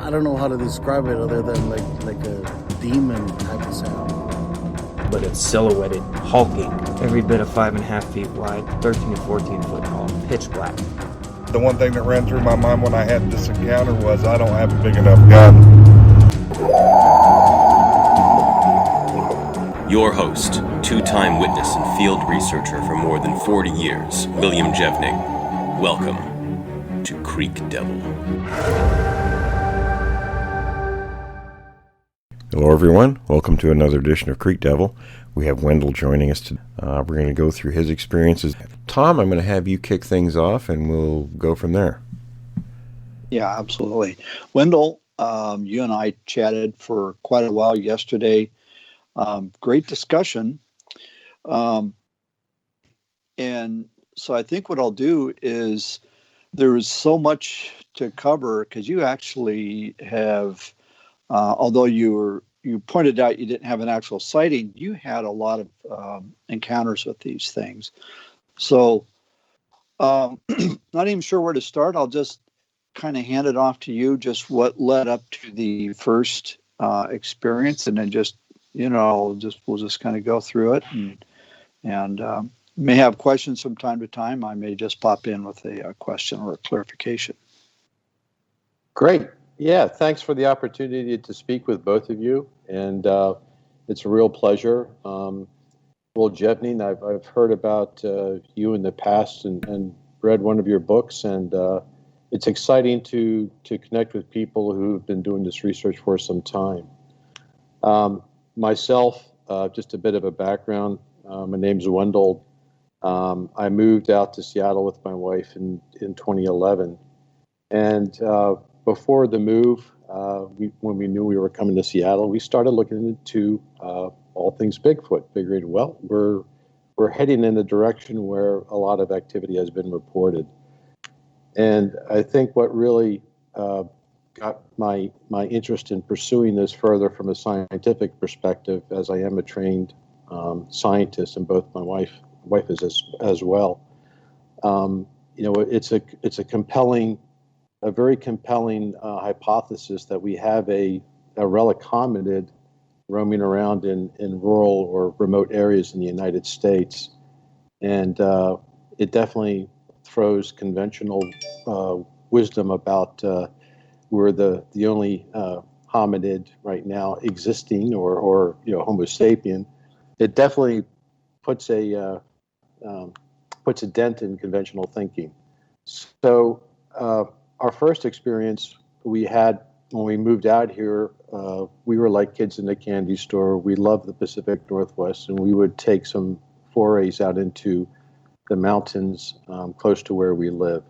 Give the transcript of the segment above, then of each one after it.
I don't know how to describe it other than like a demon type of sound. But it's silhouetted, hulking, every bit of 5.5 feet wide, 13 to 14 foot tall, pitch black. The one thing that ran through my mind when I had this encounter was I don't have a big enough gun. Your host, two-time witness and field researcher for more than 40 years, William Jevning. Welcome to Creek Devil. Hello everyone, welcome to another edition of Creek Devil. We have Wendell joining us today. We're going to go through his experiences. Tom, I'm going to have you kick things off and we'll go from there. Yeah, absolutely. Wendell, you and I chatted for quite a while yesterday. Great discussion. And so I think what I'll do is there is so much to cover because you actually have, although you pointed out you didn't have an actual sighting, you had a lot of encounters with these things. So not even sure where to start. I'll just kind of hand it off to you, just what led up to the first experience, and then we'll just kind of go through it, and may have questions from time to time. I may just pop in with a question or a clarification. Great. Yeah, thanks for the opportunity to speak with both of you, and it's a real pleasure. Well, Jevning, I've heard about you in the past and read one of your books, and it's exciting to connect with people who've been doing this research for some time. Myself, just a bit of a background. My name's Wendell. I moved out to Seattle with my wife in 2011, and before the move, when we knew we were coming to Seattle, we started looking into all things Bigfoot, figuring, well, we're heading in the direction where a lot of activity has been reported. And I think what really got my interest in pursuing this further from a scientific perspective, as I am a trained scientist, and both my wife is as well. It's a very compelling hypothesis that we have a relic hominid roaming around in rural or remote areas in the United States. And it definitely throws conventional wisdom about we're the only hominid right now existing, or Homo sapien. It definitely puts a dent in conventional thinking. So our first experience we had when we moved out here, we were like kids in a candy store. We loved the Pacific Northwest, and we would take some forays out into the mountains close to where we live.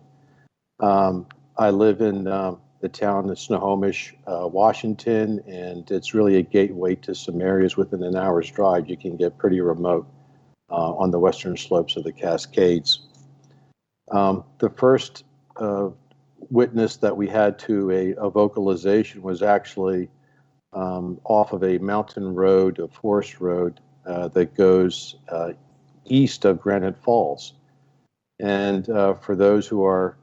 I live in the town of Snohomish, Washington, and it's really a gateway to some areas within an hour's drive. You can get pretty remote on the western slopes of the Cascades. The first witness that we had to a vocalization was actually off of a mountain road, a forest road that goes east of Granite Falls. And for those who are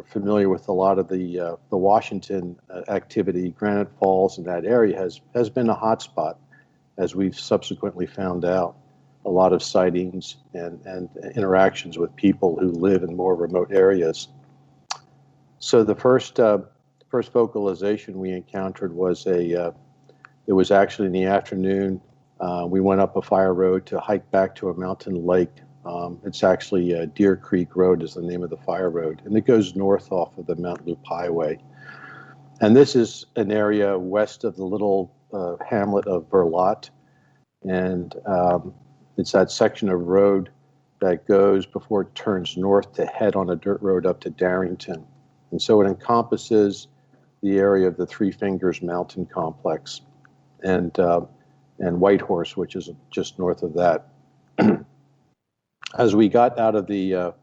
familiar with a lot of the Washington activity, Granite Falls in that area has been a hotspot, as we've subsequently found out. A lot of sightings and interactions with people who live in more remote areas. So the first vocalization we encountered was it was actually in the afternoon. We went up a fire road to hike back to a mountain lake. It's actually Deer Creek Road is the name of the fire road, and it goes north off of the Mount Loop Highway. And this is an area west of the little hamlet of Verlotte, and it's that section of road that goes before it turns north to head on a dirt road up to Darrington. And so it encompasses the area of the Three Fingers Mountain Complex and Whitehorse, which is just north of that. As we got out of my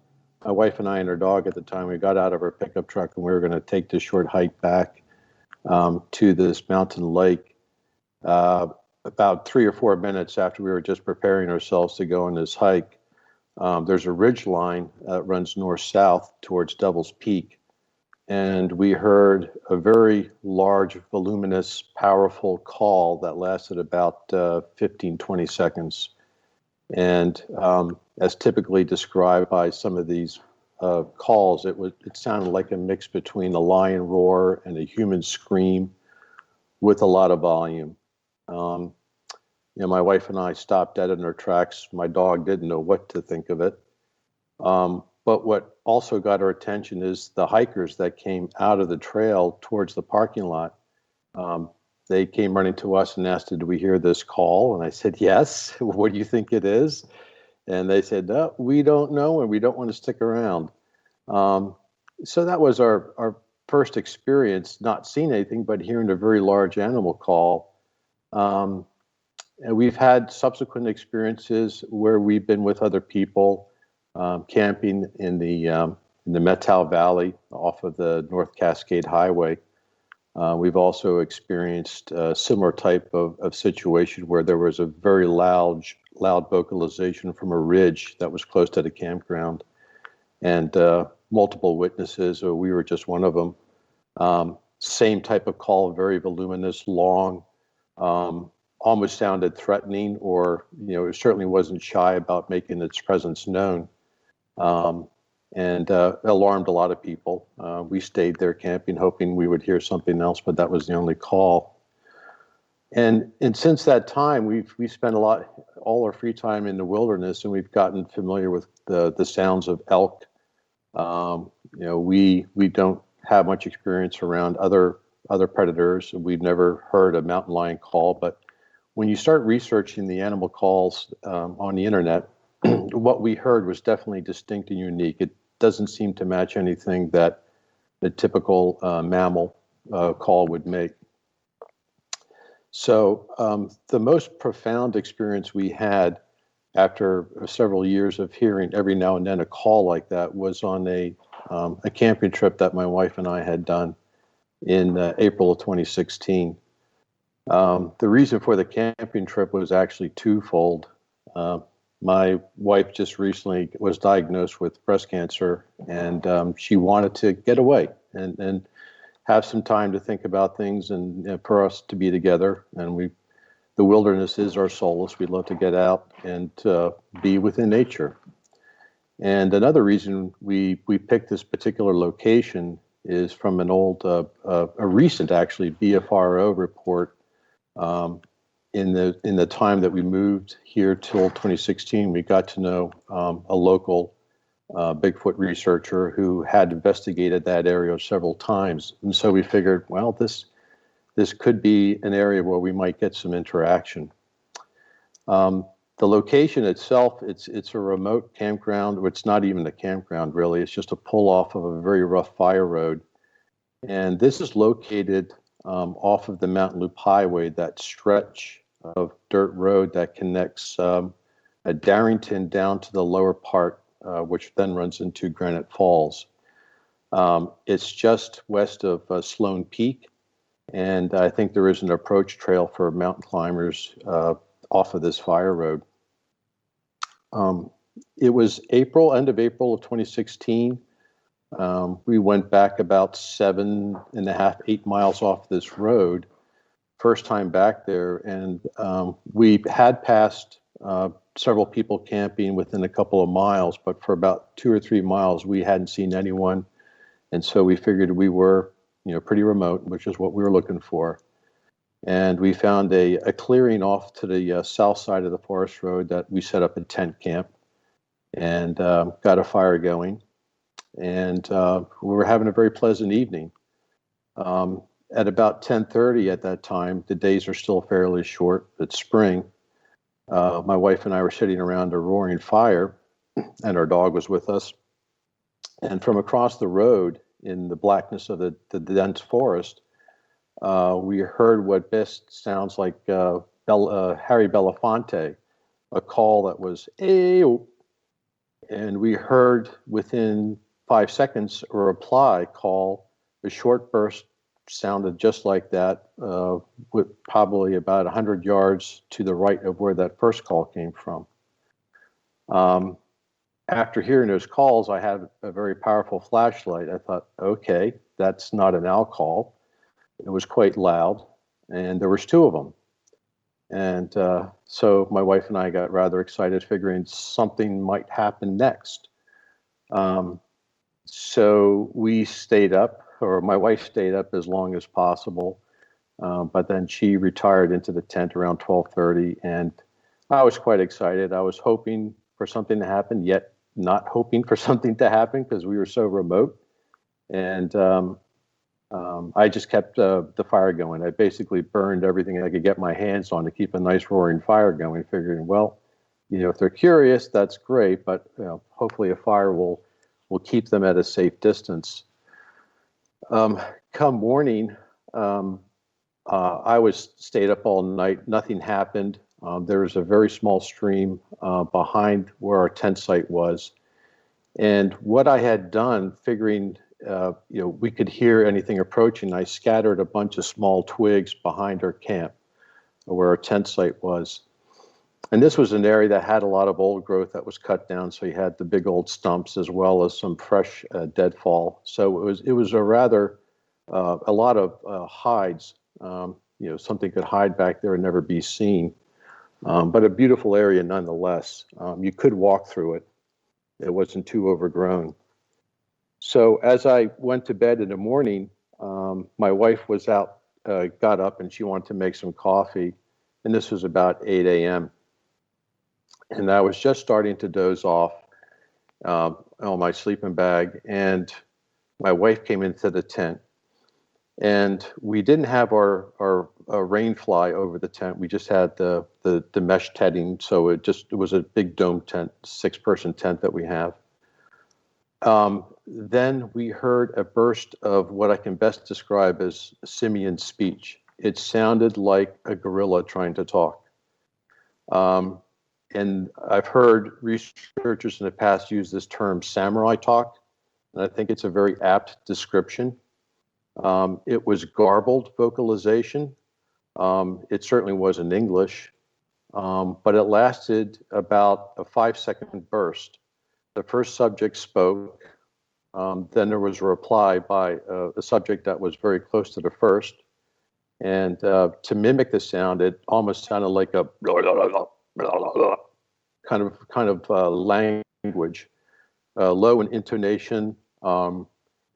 wife and I and her dog at the time, we got out of our pickup truck and we were going to take this short hike back to this mountain lake. About 3 or 4 minutes after we were just preparing ourselves to go on this hike, there's a ridge line that runs north-south towards Devil's Peak. and we heard a very large, voluminous, powerful call that lasted about 15, 20 seconds. And as typically described by some of these calls, it sounded like a mix between a lion roar and a human scream with a lot of volume. My wife and I stopped dead in our tracks. My dog didn't know what to think of it. But what also got our attention is the hikers that came out of the trail towards the parking lot. They came running to us and asked, "Did we hear this call?" And I said, "Yes." "What do you think it is?" And they said, "No, we don't know, and we don't want to stick around." So that was our first experience, not seeing anything, but hearing a very large animal call. And we've had subsequent experiences where we've been with other people, camping in the Methow Valley off of the North Cascade Highway. We've also experienced a similar type of situation where there was a very loud vocalization from a ridge that was close to the campground, and multiple witnesses, or we were just one of them. Same type of call, very voluminous, long, almost sounded threatening, or it certainly wasn't shy about making its presence known, and alarmed a lot of people. We stayed there camping, hoping we would hear something else, but that was the only call. And since that time, we spent all our free time in the wilderness, and we've gotten familiar with the sounds of elk. We don't have much experience around other predators. We've never heard a mountain lion call, but when you start researching the animal calls on the internet, what we heard was definitely distinct and unique. It doesn't seem to match anything that the typical mammal call would make. So the most profound experience we had after several years of hearing every now and then a call like that was on a camping trip that my wife and I had done in April of 2016. The reason for the camping trip was actually twofold. My wife just recently was diagnosed with breast cancer, and she wanted to get away and have some time to think about things, and for us to be together. And the wilderness is our solace. We'd love to get out and be within nature. And another reason we picked this particular location is from an old, a recent actually BFRO report. In the time that we moved here till 2016, we got to know a local Bigfoot researcher who had investigated that area several times, and so we figured, well, this could be an area where we might get some interaction. The location itself, it's a remote campground. It's not even a campground, really. It's just a pull off of a very rough fire road, and this is located off of the Mountain Loop Highway, that stretch of dirt road that connects Darrington down to the lower part, which then runs into Granite Falls. It's just west of Sloan Peak, and I think there is an approach trail for mountain climbers off of this fire road. It was end of April of 2016. We went back about 7.5, 8 miles off this road, first time back there, and we had passed several people camping within a couple of miles, but for about 2 or 3 miles, we hadn't seen anyone, and so we figured we were, pretty remote, which is what we were looking for. And we found a clearing off to the south side of the forest road that we set up a tent camp and got a fire going. And we were having a very pleasant evening. At about 10:30 at that time, the days are still fairly short. It's spring. My wife and I were sitting around a roaring fire, and our dog was with us. And from across the road, in the blackness of the dense forest, we heard what best sounds like Harry Belafonte, a call that was "Ayo," and we heard within 5 seconds a reply call, a short burst, sounded just like that, with probably about 100 yards to the right of where that first call came from. After hearing those calls, I had a very powerful flashlight. I thought, okay, that's not an owl call. It was quite loud, and there was two of them. And so my wife and I got rather excited, figuring something might happen next. So we stayed up, or my wife stayed up as long as possible. But then she retired into the tent around 12:30, and I was quite excited. I was hoping for something to happen, yet not hoping for something to happen because we were so remote. And I just kept the fire going. I basically burned everything I could get my hands on to keep a nice roaring fire going, figuring, well, if they're curious, that's great, but hopefully a fire will keep them at a safe distance. Come morning, I stayed up all night. Nothing happened. There was a very small stream behind where our tent site was. And what I had done, figuring, we could hear anything approaching, I scattered a bunch of small twigs behind our camp where our tent site was. And this was an area that had a lot of old growth that was cut down. So you had the big old stumps as well as some fresh deadfall. So it was a rather, a lot of hides. Something could hide back there and never be seen. But a beautiful area nonetheless. You could walk through it. It wasn't too overgrown. So as I went to bed in the morning, my wife was out, got up, and she wanted to make some coffee. And this was about 8 a.m. And I was just starting to doze off on my sleeping bag. And my wife came into the tent. And we didn't have our rain fly over the tent. We just had the mesh tetting. So it was a big dome tent, 6-person tent that we have. Then we heard a burst of what I can best describe as simian speech. It sounded like a gorilla trying to talk. And I've heard researchers in the past use this term samurai talk. And I think it's a very apt description. It was garbled vocalization. It certainly was in English, but it lasted about a 5-second burst. The first subject spoke, then there was a reply by a subject that was very close to the first. And to mimic the sound, it almost sounded like a kind of language, low in intonation.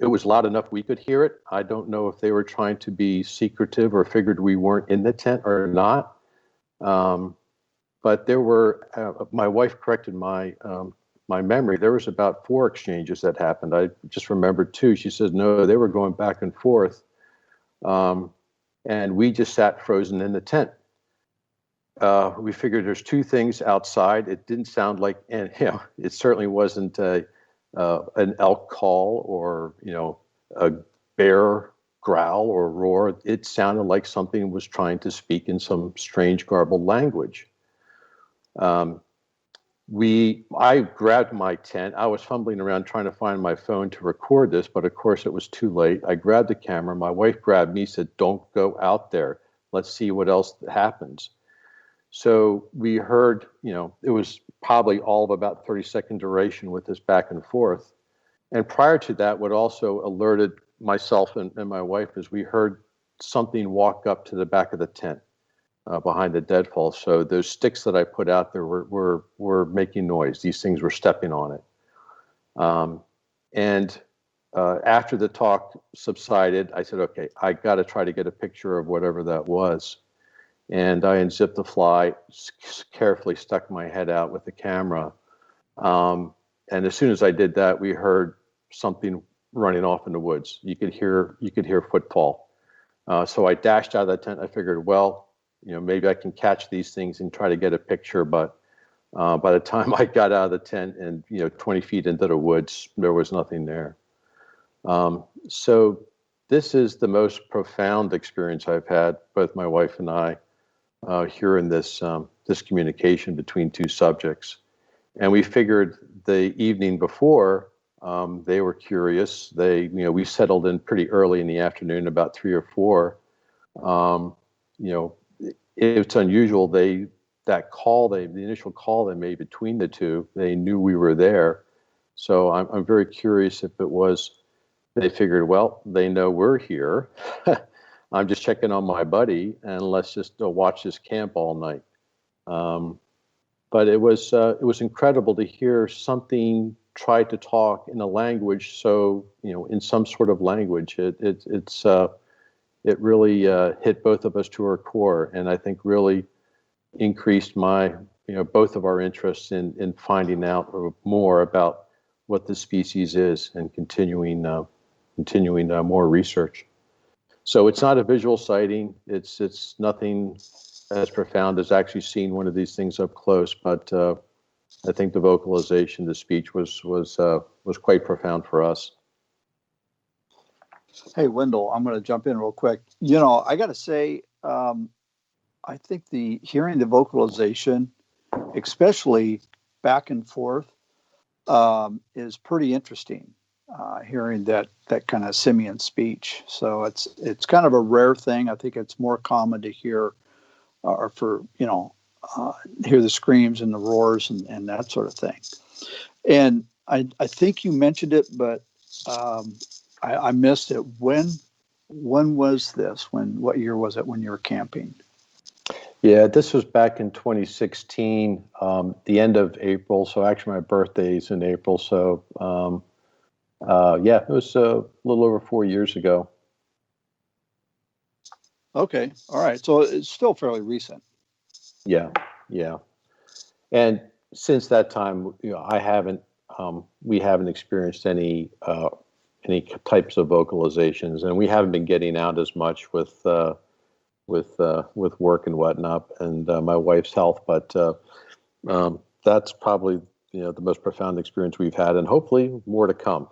It was loud enough we could hear it. I don't know if they were trying to be secretive or figured we weren't in the tent or not. But there were, my wife corrected my memory. There was about 4 exchanges that happened. I just remembered 2. She said, no, they were going back and forth. And we just sat frozen in the tent. We figured there's 2 things outside. It didn't sound like, and it certainly wasn't an elk call or a bear growl or roar. It sounded like something was trying to speak in some strange garbled language. I grabbed my tent. I was fumbling around trying to find my phone to record this, but of course it was too late. I grabbed the camera. My wife grabbed me, said, "Don't go out there. Let's see what else happens." So we heard, it was probably all of about 30-second duration with this back and forth. And prior to that, what also alerted myself and my wife is we heard something walk up to the back of the tent behind the deadfall. So those sticks that I put out there were making noise. These things were stepping on it. And after the talk subsided, I said, okay, I got to try to get a picture of whatever that was. And I unzipped the fly, carefully stuck my head out with the camera. And as soon as I did that, we heard something running off in the woods. You could hear footfall. So I dashed out of the tent. I figured, well, maybe I can catch these things and try to get a picture. But by the time I got out of the tent and 20 feet into the woods, there was nothing there. So this is the most profound experience I've had, both my wife and I, hearing this communication between 2 subjects. And we figured the evening before, they were curious. We settled in pretty early in the afternoon, about 3 or 4. It's unusual. The initial call they made between the 2, they knew we were there. So I'm very curious if it was they figured, well, they know we're here. I'm just checking on my buddy, and let's just watch this camp all night. But it was incredible to hear something try to talk in a language. So, in some sort of language, it really hit both of us to our core, and I think really increased both of our interests in finding out more about what the species is and continuing more research. So it's not a visual sighting. It's nothing as profound as actually seeing one of these things up close, but I think the vocalization, the speech was quite profound for us. Hey, Wendell, I'm going to jump in real quick. I got to say, I think hearing the vocalization, especially back and forth, is pretty interesting. Hearing that kind of simian speech, so it's kind of a rare thing. I think it's more common to hear, or for hear the screams and the roars and that sort of thing. And I think you mentioned it, but I missed it. When was this? What year was it when you were camping? Yeah, this was back in 2016, the end of April. So actually my birthday is in April. So it was a little over 4 years ago. Okay. All right. So it's still fairly recent. Yeah. And since that time, we haven't experienced any types of vocalizations, and we haven't been getting out as much with work and whatnot, and my wife's health. But that's probably the most profound experience we've had, and hopefully more to come.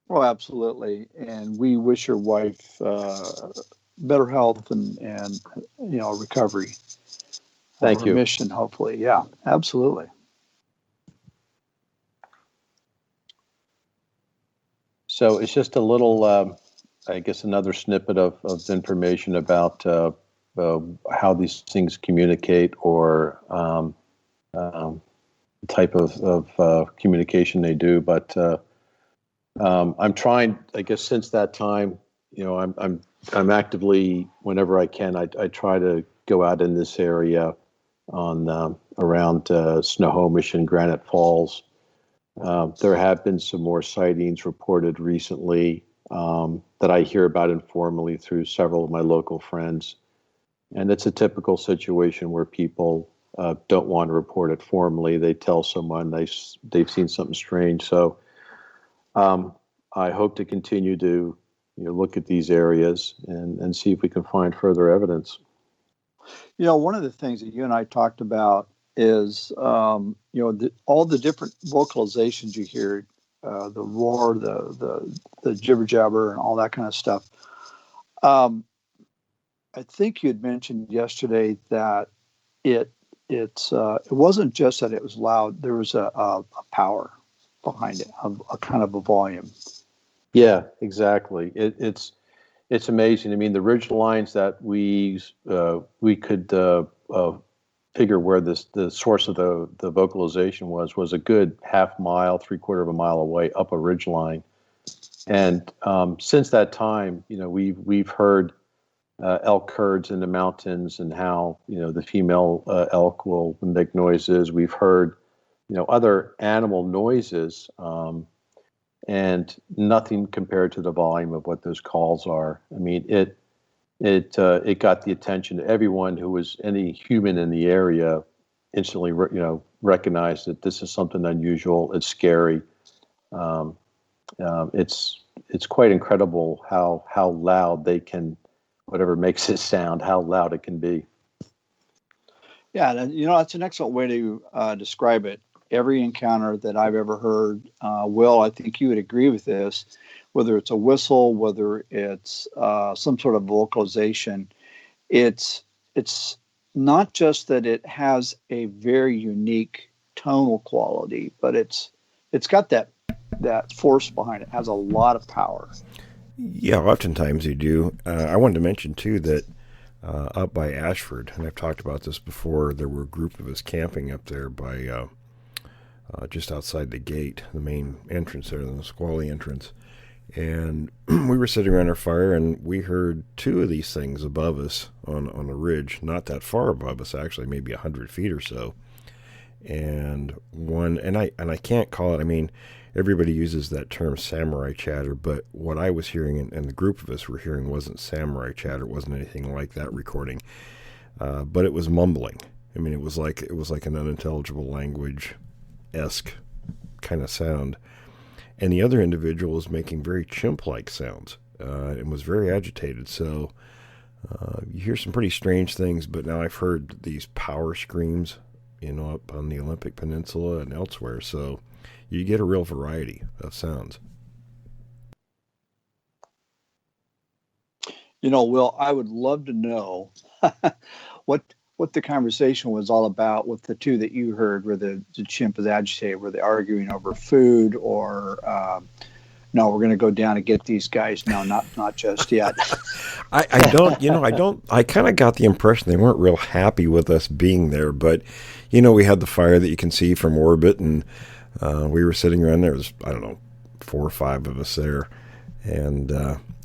Well, absolutely, and we wish your wife better health and recovery. Thank you. Remission, hopefully. Yeah, absolutely. So it's just a little, I guess, another snippet of information about how these things communicate, or the type of communication they do. But I'm trying, I guess, since that time, I'm actively, whenever I can, I try to go out in this area around Snohomish and Granite Falls. There have been some more sightings reported recently that I hear about informally through several of my local friends. And it's a typical situation where people don't want to report it formally. They tell someone they've seen something strange. So I hope to continue to look at these areas and see if we can find further evidence. One of the things that you and I talked about is, all the different vocalizations you hear, the roar, the jibber jabber, and all that kind of stuff. I think you had mentioned yesterday that it wasn't just that it was loud. There was a power behind it, a kind of a volume. Yeah, exactly. It's amazing. I mean, the ridge lines that we could figure where the source of the vocalization was a good half mile, 3/4 of a mile away up a ridge line. And since that time, we've heard elk herds in the mountains, and how the female elk will make noises. We've heard other animal noises, and nothing compared to the volume of what those calls are. I mean, it got the attention of everyone who was any human in the area. Instantly, recognized that this is something unusual. It's scary. It's quite incredible how loud they can, whatever makes it sound, how loud it can be. Yeah, and that's an excellent way to describe it. Every encounter that I've ever heard, Will, I think you would agree with this, whether it's a whistle, whether it's some sort of vocalization, it's not just that it has a very unique tonal quality, but it's got that force behind it. It has a lot of power. Yeah, oftentimes they do. I wanted to mention, too, that up by Ashford, and I've talked about this before, there were a group of us camping up there by just outside the gate, the main entrance there, the Nisqually entrance. And we were sitting around our fire, and we heard two of these things above us on a ridge, not that far above us, actually, maybe 100 feet or so. And one, and I can't call it, I mean, everybody uses that term samurai chatter, but what I was hearing and the group of us were hearing wasn't samurai chatter. It wasn't anything like that recording, but it was mumbling. I mean, it was like an unintelligible language-esque kind of sound. And the other individual was making very chimp-like sounds and was very agitated. So you hear some pretty strange things, but now I've heard these power screams, up on the Olympic Peninsula and elsewhere. So you get a real variety of sounds. Will, I would love to know what the conversation was all about with the two that you heard where the chimp is agitated. Were they arguing over food or no, we're going to go down and get these guys? No, not just yet. I kind of got the impression they weren't real happy with us being there, but we had the fire that you can see from orbit, and we were sitting around there. There was, I don't know, 4 or 5 of us there. And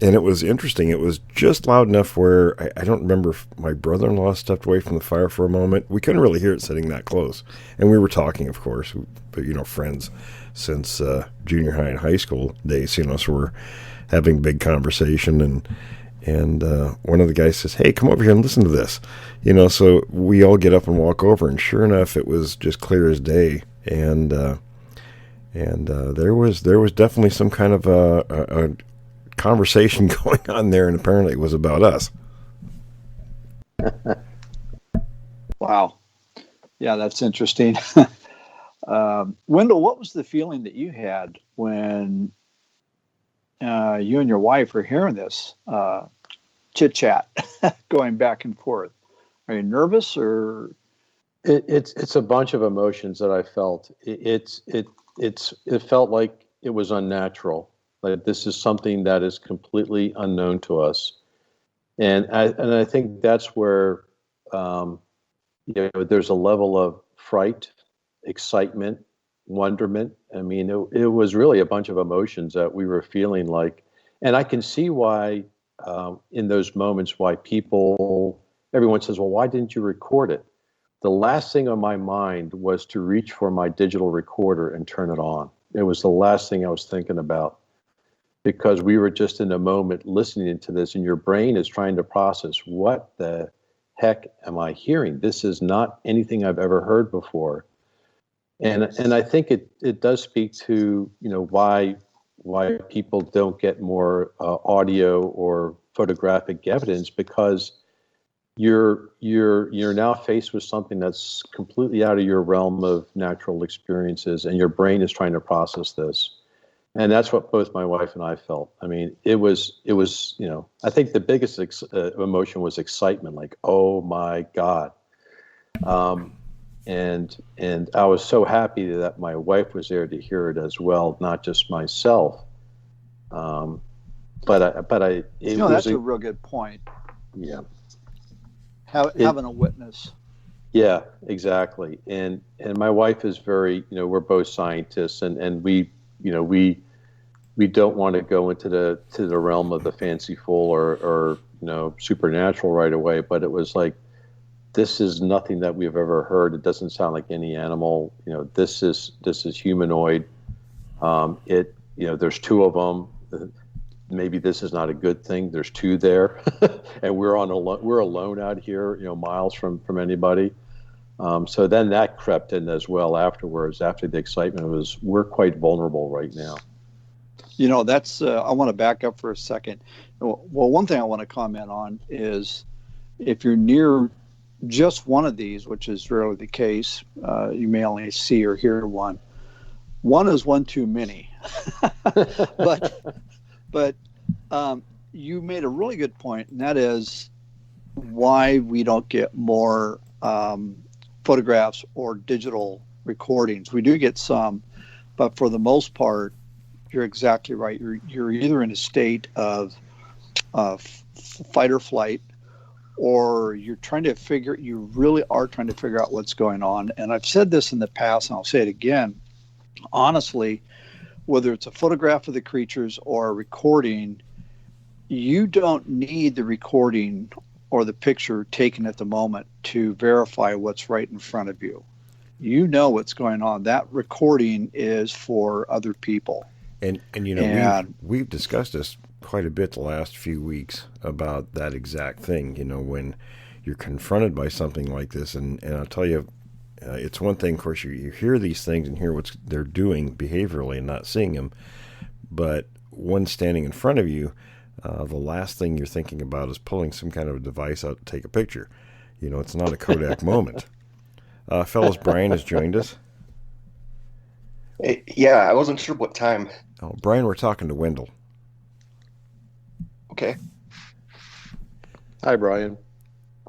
it was interesting. It was just loud enough where I don't remember if my brother-in-law stepped away from the fire for a moment. We couldn't really hear it sitting that close. And we were talking, of course, but, friends since junior high and high school days, so we're having big conversation. And one of the guys says, "Hey, come over here and listen to this." So we all get up and walk over. And sure enough, it was just clear as day. And there was definitely some kind of a conversation going on there, and apparently it was about us. Wow. Yeah, that's interesting. Wendell, what was the feeling that you had when you and your wife were hearing this chit-chat going back and forth? Are you nervous or? It's a bunch of emotions that I felt. It felt like it was unnatural. Like this is something that is completely unknown to us, and I think that's where there's a level of fright, excitement, wonderment. I mean, it was really a bunch of emotions that we were feeling like, and I can see why in those moments why everyone says, "Well, why didn't you record it?" The last thing on my mind was to reach for my digital recorder and turn it on. It was the last thing I was thinking about, because we were just in a moment listening to this, and your brain is trying to process, what the heck am I hearing? This is not anything I've ever heard before. And I think it does speak to, why people don't get more audio or photographic evidence, because you're now faced with something that's completely out of your realm of natural experiences, and your brain is trying to process this. And that's what both my wife and I felt. I mean, it was I think the biggest emotion was excitement, like, oh my God. And I was so happy that my wife was there to hear it as well, not just myself. That's a real good point. Yeah. Having a witness. Yeah, exactly. And my wife is very, we're both scientists, and we don't want to go into the realm of the fanciful or supernatural right away, but it was like, this is nothing that we've ever heard. It doesn't sound like any animal. This is humanoid. There's 2 of them. Maybe this is not a good thing. There's 2 there, and we're alone out here, miles from anybody. So then that crept in as well afterwards. After the excitement, we're quite vulnerable right now. That's I want to back up for a second. Well, one thing I want to comment on is if you're near just one of these, which is rarely the case, you may only see or hear one. One is one too many. But you made a really good point, and that is why we don't get more photographs or digital recordings. We do get some, but for the most part, you're exactly right. You're either in a state of fight or flight, or you really are trying to figure out what's going on. And I've said this in the past, and I'll say it again. honestly, whether it's a photograph of the creatures or a recording, you don't need the recording or the picture taken at the moment to verify what's right in front of you. You know what's going on. That recording is for other people. And you know, we've discussed this quite a bit the last few weeks about that exact thing. You know, when you're confronted by something like this, and I'll tell you, it's one thing, of course, you hear these things and hear what they're doing behaviorally and not seeing them, but one standing in front of you, the last thing you're thinking about is pulling some kind of a device out to take a picture. You know, it's not a Kodak moment. Fellas, Brian has joined us. Hey, yeah, I wasn't sure what time. Oh, Brian, we're talking to Wendell. Okay. Hi, Brian.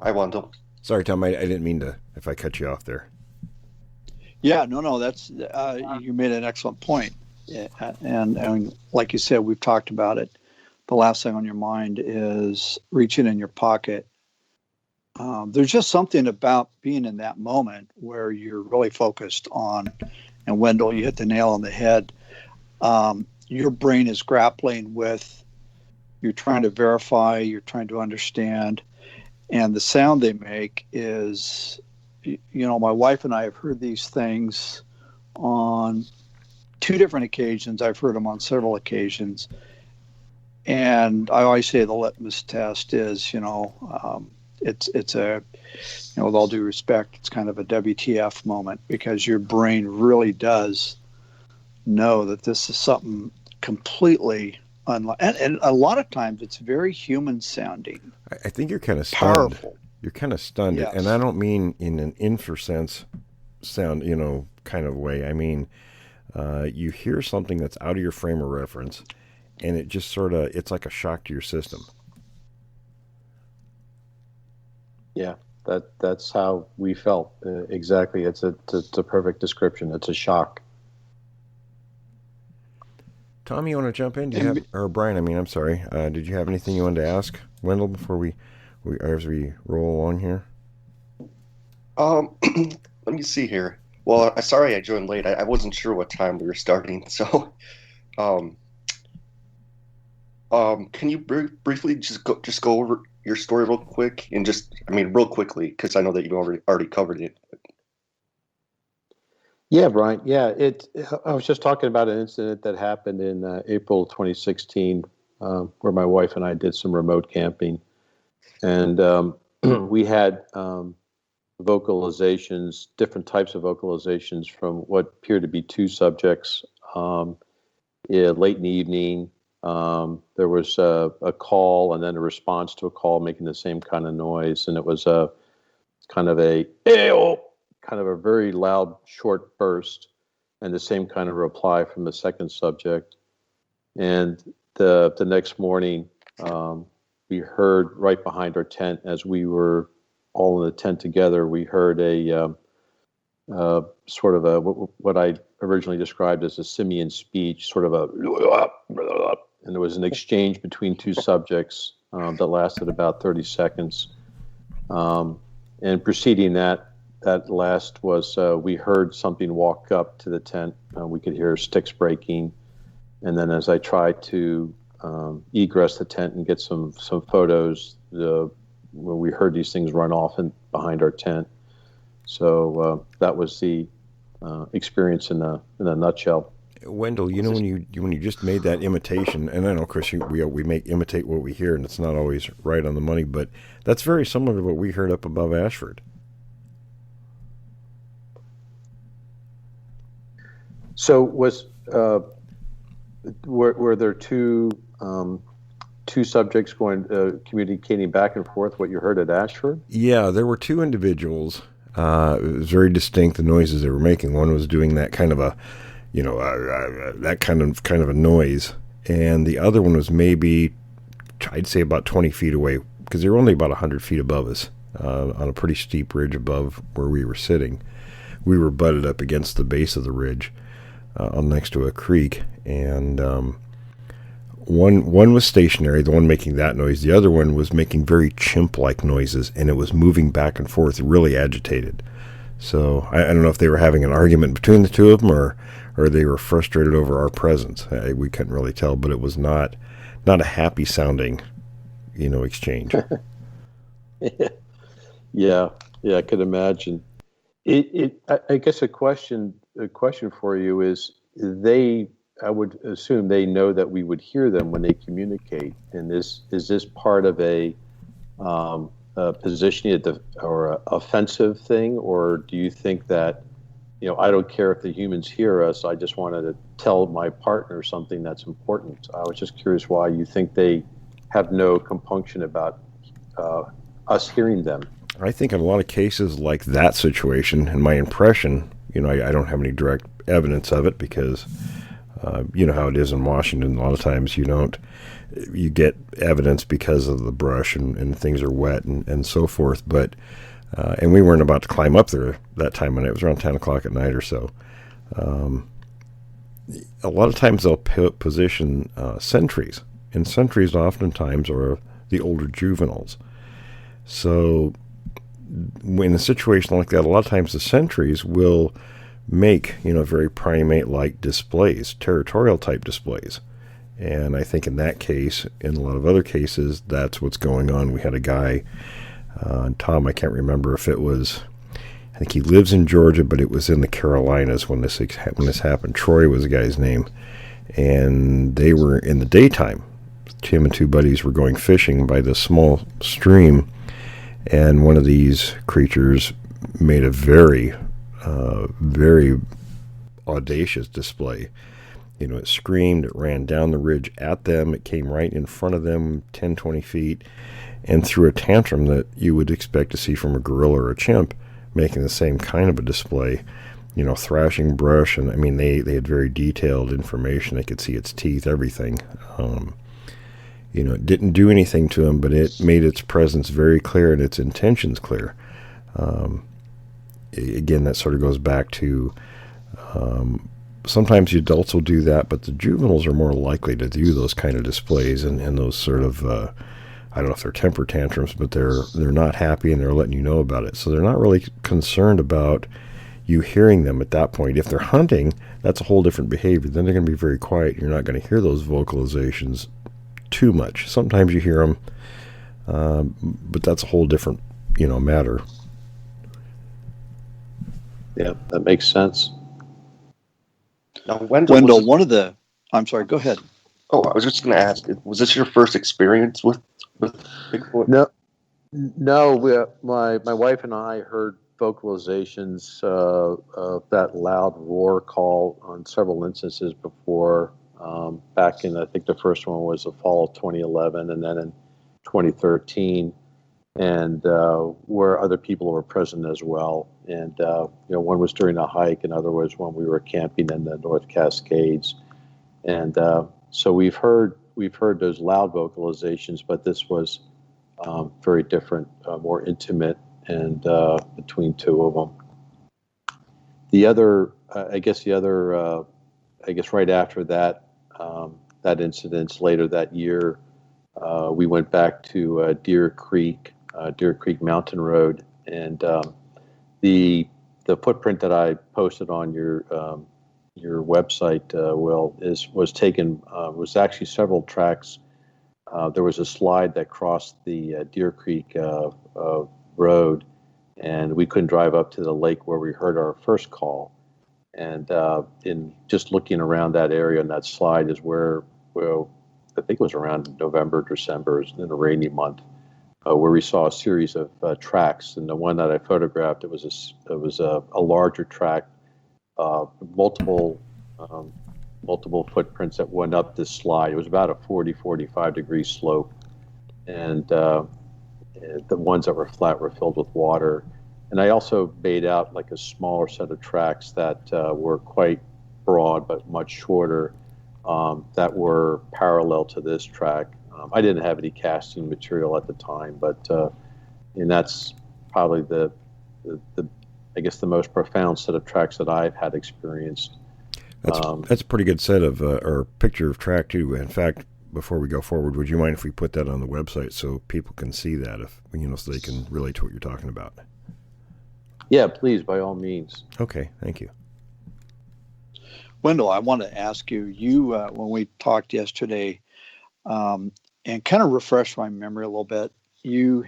Hi, Wendell. Sorry, Tom, I didn't mean to, if I cut you off there. Yeah, no, that's you made an excellent point. Yeah, and like you said, we've talked about it. The last thing on your mind is reaching in your pocket. There's just something about being in that moment where you're really focused on, and Wendell, you hit the nail on the head. Your brain is grappling with, you're trying to verify, you're trying to understand, and the sound they make is, you know, my wife and I have heard these things on 2 different occasions. I've heard them on several occasions. And I always say the litmus test is, you know, it's a, you know, with all due respect, it's kind of a WTF moment, because your brain really does know that this is something completely unlike, and a lot of times it's very human sounding. I think you're kind of stunned. Powerful. You're kind of stunned, Yes. And I don't mean in an infrasense sound, you know, kind of way. I mean, you hear something that's out of your frame of reference, and it just sort of, it's like a shock to your system. Yeah, that's how we felt. Exactly. It's a perfect description. It's a shock. Tom, you want to jump in? Do you have, or Brian, I mean, I'm sorry. Did you have anything you wanted to ask Wendell before we as we roll along here? Let me see here. Well, sorry I joined late. I wasn't sure what time we were starting. So, can you briefly just go over your story real quick, and real quickly, because I know that you already covered it. Yeah, Brian. Yeah, I was just talking about an incident that happened in April 2016, where my wife and I did some remote camping, and we had vocalizations, different types of vocalizations from what appeared to be 2 subjects. Late in the evening, there was a call and then a response to a call making the same kind of noise, and it was a kind of a very loud, short burst, and the same kind of reply from the second subject. And the next morning, we heard right behind our tent, as we were all in the tent together, we heard a sort of a what I originally described as a simian speech, sort of a, and there was an exchange between 2 subjects that lasted about 30 seconds. And preceding that last was we heard something walk up to the tent. We could hear sticks breaking, and then as I tried to egress the tent and get some photos, we heard these things run off behind our tent. So that was the experience in a nutshell. Wendell, you know, when you just made that imitation, and I know, Chris, we imitate what we hear, and it's not always right on the money, but that's very similar to what we heard up above Ashford. So were there two subjects communicating back and forth what you heard at Ashford? Yeah, there were 2 individuals. It was very distinct, the noises they were making. One was doing that kind of a, you know, that kind of a noise, and the other one was maybe, I'd say, about 20 feet away, because they were only about 100 feet above us, on a pretty steep ridge above where we were sitting. We were butted up against the base of the ridge, next to a creek, and one was stationary, the one making that noise. The other one was making very chimp-like noises, and it was moving back and forth, really agitated. So I don't know if they were having an argument between the 2 of them, or or they were frustrated over our presence. We couldn't really tell, but it was not a happy sounding, exchange. Yeah, I could imagine. I guess a question for you is, I would assume they know that we would hear them when they communicate. And is this part of a positioning or a offensive thing, or do you think that, I don't care if the humans hear us, I just wanted to tell my partner something that's important? I was just curious why you think they have no compunction about us hearing them. I think in a lot of cases like that situation, in my impression, I don't have any direct evidence of it because, you know how it is in Washington. A lot of times you get evidence because of the brush and things are wet and so forth. But, and we weren't about to climb up there that time of night. It was around 10 o'clock at night or so. A lot of times they'll position sentries, and sentries oftentimes are the older juveniles. So in a situation like that, a lot of times the sentries will make, very primate-like displays, territorial type displays. And I think in that case, in a lot of other cases, that's what's going on. We had a guy, Tom, I can't remember if it was, I think he lives in Georgia, but it was in the Carolinas when this happened. Troy was the guy's name. And they were in the daytime. Him and two buddies were going fishing by this small stream, and one of these creatures made a very, very audacious display. It screamed, it ran down the ridge at them, it came right in front of them, 10, 20 feet, and threw a tantrum that you would expect to see from a gorilla or a chimp, making the same kind of a display, thrashing brush, and they had very detailed information. They could see its teeth, everything. It didn't do anything to him, but it made its presence very clear and its intentions clear. Again, that sort of goes back to sometimes the adults will do that, but the juveniles are more likely to do those kind of displays and those sort of, I don't know if they're temper tantrums, but they're not happy and they're letting you know about it. So they're not really concerned about you hearing them at that point. If they're hunting, that's a whole different behavior. Then they're going to be very quiet. You're not going to hear those vocalizations too much. Sometimes you hear them, but that's a whole different, matter. Yeah, that makes sense. Now, Wendell, I'm sorry, go ahead. Oh, I was just going to ask, was this your first experience with Bigfoot? No. My wife and I heard vocalizations of that loud roar call on several instances before. Back in, I think the first one was the fall of 2011, and then in 2013, and where other people were present as well. And one was during a hike, and other was when we were camping in the North Cascades. And so we've heard those loud vocalizations, but this was very different, more intimate, and between two of them. I guess right after that. That incident later that year, we went back to Deer Creek Mountain Road, and the footprint that I posted on your website, Will, was actually several tracks. There was a slide that crossed the Deer Creek road, and we couldn't drive up to the lake where we heard our first call. And in just looking around that area and that slide is where, I think it was around November, December, in a rainy month, where we saw a series of tracks. And the one that I photographed, it was a larger track, multiple footprints that went up this slide. It was about a 45 degree slope, and the ones that were flat were filled with water. And I also made out like a smaller set of tracks that were quite broad but much shorter, that were parallel to this track. I didn't have any casting material at the time, but and that's probably the the most profound set of tracks that I've had experienced. That's a pretty good set of or picture of track too. In fact, before we go forward, would you mind if we put that on the website so people can see that, so they can relate to what you're talking about? Yeah, please, by all means. Okay, thank you. Wendell, I want to ask you, when we talked yesterday, and kind of refresh my memory a little bit, you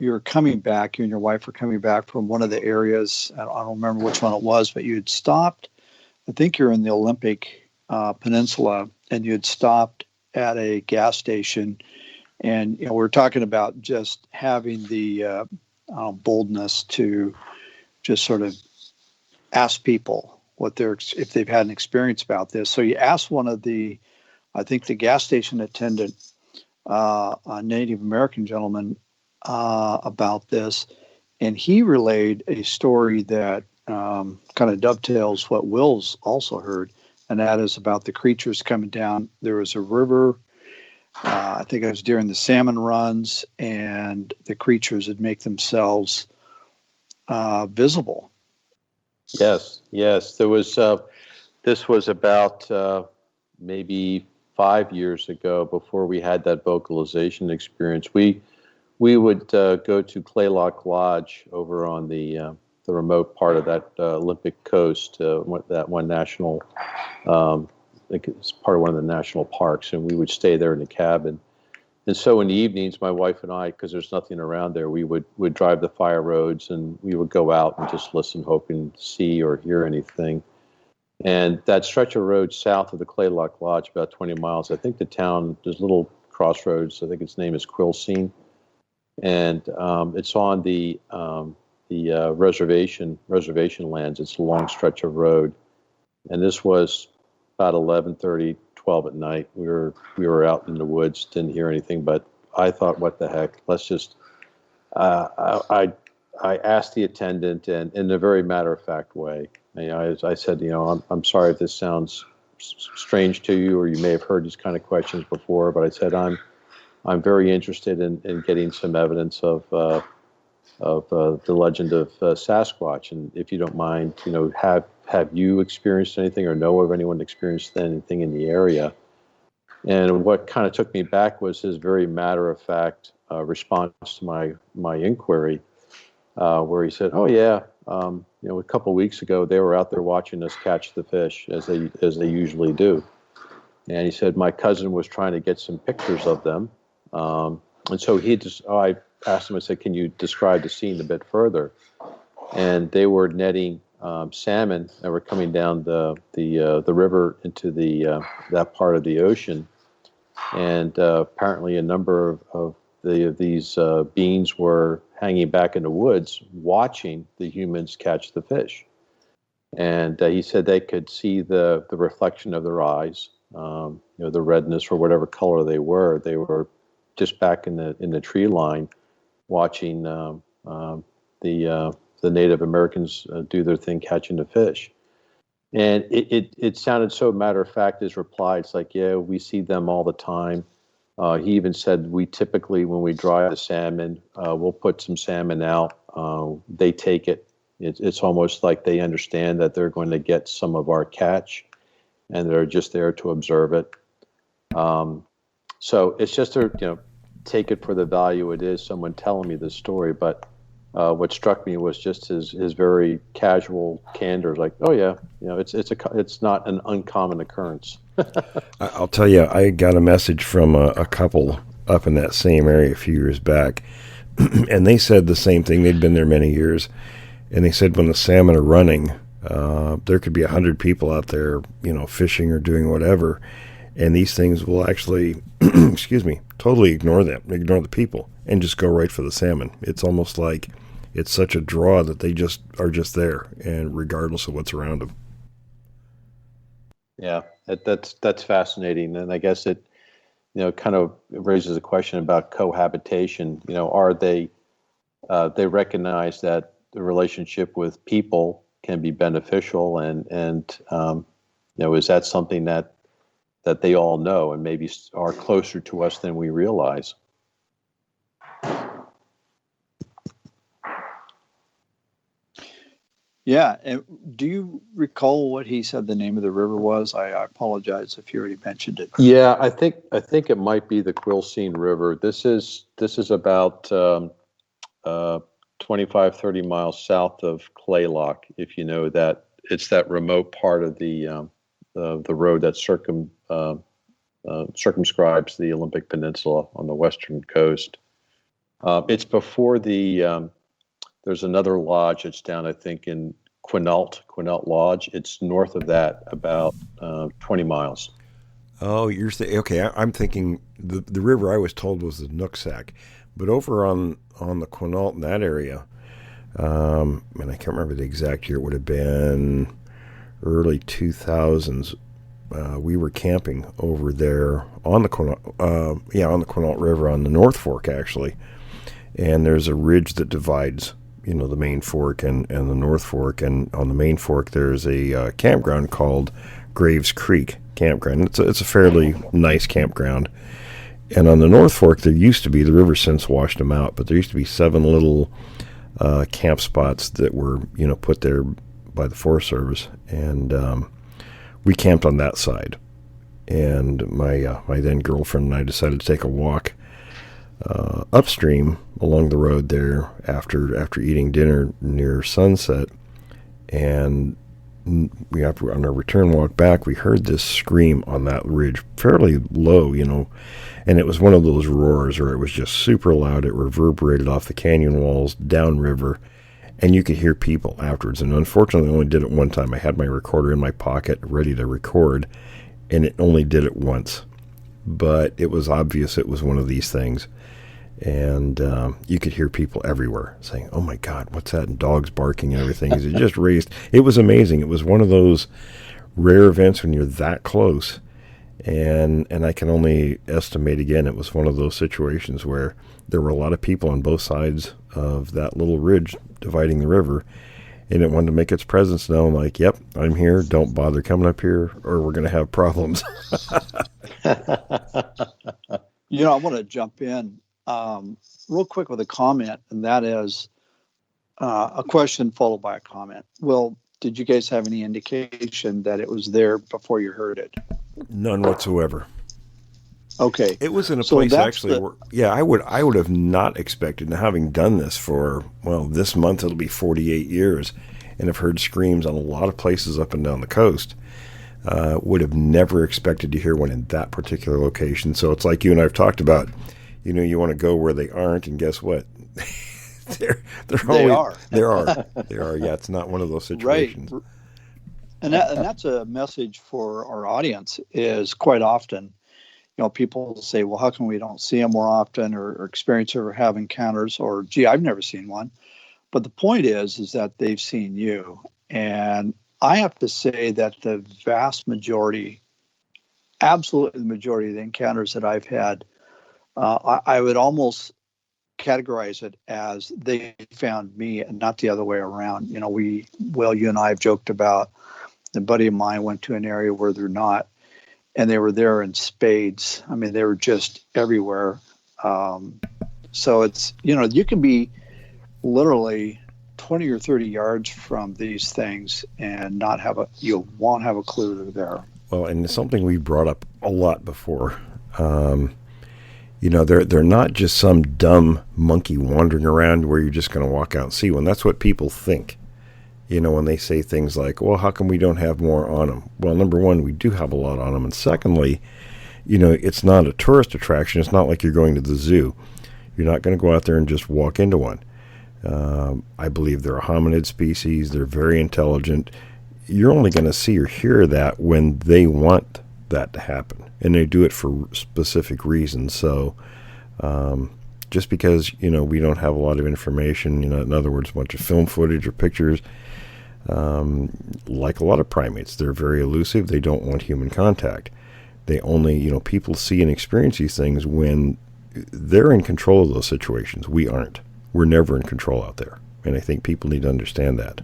were coming back, you and your wife were coming back from one of the areas, I don't remember which one it was, but you had stopped, I think you're in the Olympic Peninsula, and you had stopped at a gas station, and we're talking about just having the boldness to just sort of ask people if they've had an experience about this. So you asked one of I think the gas station attendant, a Native American gentleman, about this, and he relayed a story that kind of dovetails what Will's also heard, and that is about the creatures coming down. There was a river, I think it was during the salmon runs, and the creatures would make themselves visible. Yes. There was. This was about maybe 5 years ago, before we had that vocalization experience. We would go to Claylock Lodge over on the remote part of that Olympic coast, that one national. I think it's part of one of the national parks, and we would stay there in the cabin. And so in the evenings, my wife and I, because there's nothing around there, we would drive the fire roads, and we would go out and just listen, hoping to see or hear anything. And that stretch of road south of the Claylock Lodge, about 20 miles, I think the town, there's a little crossroads, I think its name is Quilcene. And it's on the reservation lands. It's a long stretch of road. And this was about 11:30, 12 at night. We were out in the woods, didn't hear anything, but I thought, what the heck? Let's just. I asked the attendant, and in a very matter-of-fact way, I said, I'm sorry if this sounds strange to you, or you may have heard these kind of questions before, but I said I'm very interested in getting some evidence of the legend of Sasquatch, and if you don't mind, have you experienced anything or know of anyone experienced anything in the area? And what kind of took me back was his very matter-of-fact response to my inquiry, where he said, "Oh yeah, a couple of weeks ago they were out there watching us catch the fish as they usually do." And he said my cousin was trying to get some pictures of them, and so I asked him. I said, "Can you describe the scene a bit further?" And they were netting salmon that were coming down the river into that part of the ocean, and apparently a number of these beings were hanging back in the woods watching the humans catch the fish. And he said they could see the reflection of their eyes, the redness or whatever color they were. They were just back in the tree line watching the Native Americans do their thing catching the fish. And it sounded so matter of fact, his reply. It's like, yeah, we see them all the time. He even said we typically, when we dry the salmon, we'll put some salmon out. They take it. It's almost like they understand that they're going to get some of our catch, and they're just there to observe it. So it's just to take it for the value it is. Someone telling me this story, but what struck me was just his very casual candor. Like, oh yeah, it's not an uncommon occurrence. I'll tell you, I got a message from a couple up in that same area a few years back, and they said the same thing. They'd been there many years, and they said when the salmon are running, there could be 100 people out there, fishing or doing whatever, and these things will actually, totally ignore the people, and just go right for the salmon. It's almost like it's such a draw that they just are just there, and regardless of what's around them. Yeah, that's fascinating, and I guess it, kind of raises a question about cohabitation. Are they recognize that the relationship with people can be beneficial, and is that something that they all know and maybe are closer to us than we realize? Yeah. And do you recall what he said the name of the river was? I apologize if you already mentioned it. Yeah, I think it might be the Quilcene River. This is about 25, 30 miles south of Claylock, if you know that it's that remote part of the road that circumscribes the Olympic Peninsula on the western coast. It's before there's another lodge that's down, I think, in Quinault Lodge. It's north of that, about 20 miles. Oh, you're saying, okay, I'm thinking the river I was told was the Nooksack. But over on the Quinault in that area, and I can't remember the exact year, it would have been early 2000s. We were camping over there on the Quinault River on the North Fork, actually. And there's a ridge that divides, the main fork and the North Fork. And on the main fork, there's a campground called Graves Creek Campground. It's a fairly nice campground. And on the North Fork, there used to be, the river since washed them out, but there used to be 7 little camp spots that were, put there by the Forest Service. And we camped on that side. And my then girlfriend and I decided to take a walk upstream along the road there after eating dinner near sunset. And after on our return walk back, we heard this scream on that ridge, fairly low, and it was one of those roars where it was just super loud. It reverberated off the canyon walls downriver, and you could hear people afterwards. And unfortunately, I only did it one time. I had my recorder in my pocket ready to record, and it only did it once. But it was obvious it was one of these things. And you could hear people everywhere saying, "Oh my God, what's that?" And dogs barking and everything. It just raised. It was amazing. It was one of those rare events when you're that close. And I can only estimate, again, it was one of those situations where there were a lot of people on both sides of that little ridge dividing the river, and it wanted to make its presence known, like, "Yep, I'm here. Don't bother coming up here, or we're going to have problems." I want to jump in real quick with a comment, and that is a question followed by a comment. Well, did you guys have any indication that it was there before you heard it? None whatsoever. Okay. It was in a place actually where, I would have not expected, and having done this for, this month it'll be 48 years, and have heard screams on a lot of places up and down the coast. Would have never expected to hear one in that particular location. So it's like you and I have talked about. You want to go where they aren't, and guess what? They are. Yeah, it's not one of those situations. Right. And that's a message for our audience. Is quite often, people say, "Well, how come we don't see them more often, or experience or have encounters?" Or, "Gee, I've never seen one." But the point is that they've seen you, and I have to say that the vast majority, absolutely the majority of the encounters that I've had. I would almost categorize it as they found me and not the other way around. You and I have joked about a buddy of mine went to an area where they're not, and they were there in spades. I mean, they were just everywhere. So it's, you can be literally 20 or 30 yards from these things and you won't have a clue they're there. Well, and it's something we brought up a lot before. They're not just some dumb monkey wandering around where you're just going to walk out and see one. That's what people think, when they say things like, "Well, how come we don't have more on them?" Well, number one, we do have a lot on them. And secondly, it's not a tourist attraction. It's not like you're going to the zoo. You're not going to go out there and just walk into one. I believe they're a hominid species. They're very intelligent. You're only going to see or hear that when they want that to happen, and they do it for specific reasons. So just because we don't have a lot of information, in other words, a bunch of film footage or pictures, like a lot of primates, they're very elusive. They don't want human contact. They only, people see and experience these things when they're in control of those situations. We aren't. We're never in control out there, and I think people need to understand that.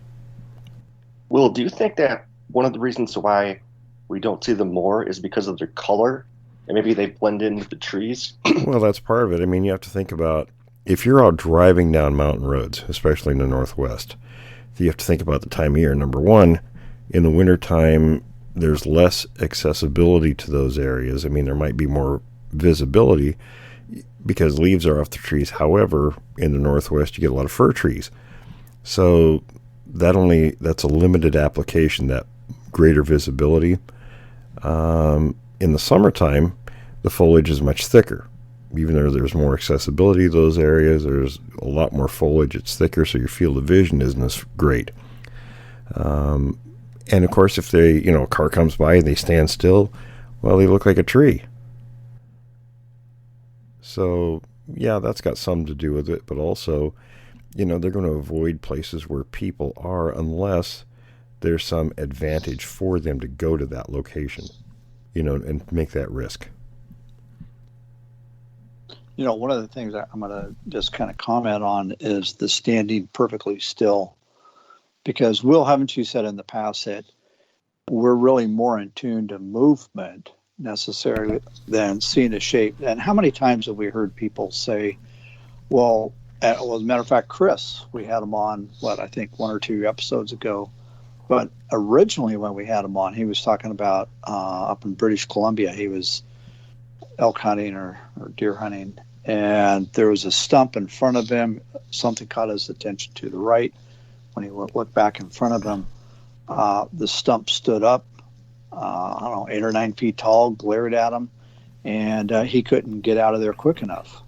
Will, do you think that one of the reasons why we don't see them more is because of their color, and maybe they blend in with the trees? Well, that's part of it. I mean, you have to think about, if you're out driving down mountain roads, especially in the Northwest, you have to think about the time of year. Number one, in the wintertime, there's less accessibility to those areas. I mean, there might be more visibility because leaves are off the trees. However, in the Northwest, you get a lot of fir trees. So that's a limited application, that greater visibility. In the summertime, the foliage is much thicker. Even though there's more accessibility to those areas, there's a lot more foliage, it's thicker, so your field of vision isn't as great. And of course, if a car comes by and they stand still, well, they look like a tree. So, yeah, that's got something to do with it, but also, they're going to avoid places where people are unless there's some advantage for them to go to that location, and make that risk. One of the things that I'm going to just kind of comment on is the standing perfectly still. Because, Will, haven't you said in the past that we're really more in tune to movement necessarily than seeing a shape? And how many times have we heard people say, well, as a matter of fact, Chris, we had him on, I think 1 or 2 episodes ago. But originally when we had him on, he was talking about up in British Columbia, he was elk hunting or deer hunting. And there was a stump in front of him. Something caught his attention to the right. When he looked back in front of him, the stump stood up, 8 or 9 feet tall, glared at him, and he couldn't get out of there quick enough.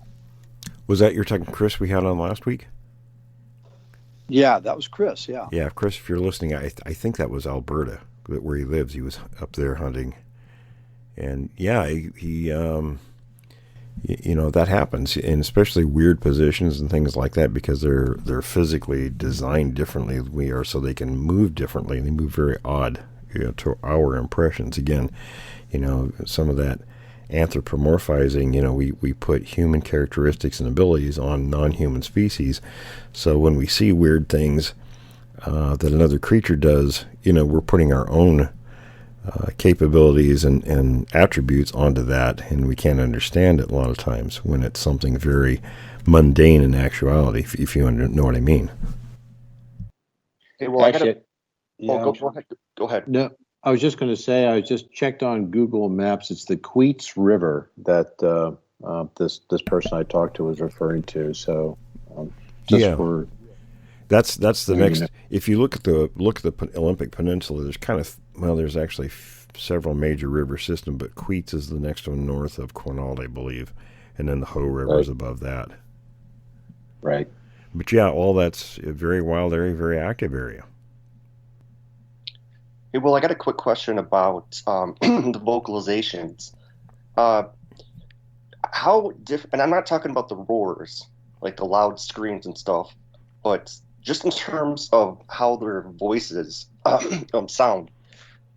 Was that your talking Chris we had on last week? Yeah, that was Chris, yeah. Yeah, Chris, if you're listening, I think that was Alberta, where he lives. He was up there hunting. And, yeah, he that happens, and especially weird positions and things like that, because they're physically designed differently than we are, so they can move differently, and they move very odd, to our impressions. Again, some of that anthropomorphizing, we put human characteristics and abilities on non-human species. So when we see weird things that another creature does, we're putting our own capabilities and attributes onto that, and we can't understand it a lot of times when it's something very mundane in actuality, if you know what I mean. Hey, well, Actually, go ahead. No, I was just going to say, I just checked on Google Maps. It's the Quillen River that this person I talked to was referring to. So, that's the next. If you look at the Olympic Peninsula, there's actually several major river systems, but Quillen is the next one north of Quinault, I believe, and then the Hoh River is above that. Right. But yeah, all that's a very wild area, very active area. Hey, well, I got a quick question about the vocalizations. How different? And I'm not talking about the roars, like the loud screams and stuff, but just in terms of how their voices sound.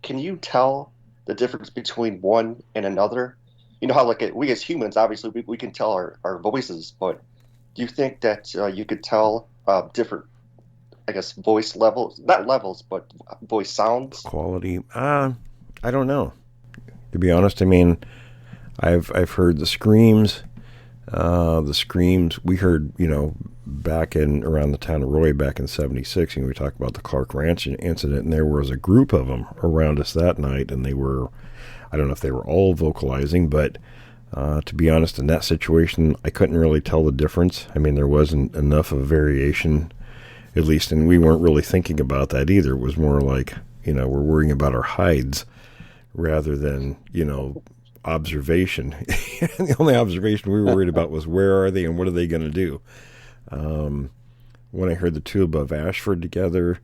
Can you tell the difference between one and another? You know how we as humans, obviously, we can tell our voices, but do you think that you could tell different, I guess, voice levels, not levels, but voice sounds? Quality? I don't know. To be honest, I mean, I've heard the screams. We heard, back in around the town of Roy back in '76, we talked about the Clark Ranch incident, and there was a group of them around us that night, and they were, I don't know if they were all vocalizing, but to be honest, in that situation, I couldn't really tell the difference. I mean, there wasn't enough of a variation, at least, and we weren't really thinking about that either. It was more like, we're worrying about our hides rather than, observation. The only observation we were worried about was where are they and what are they going to do. When I heard the two above Ashford together,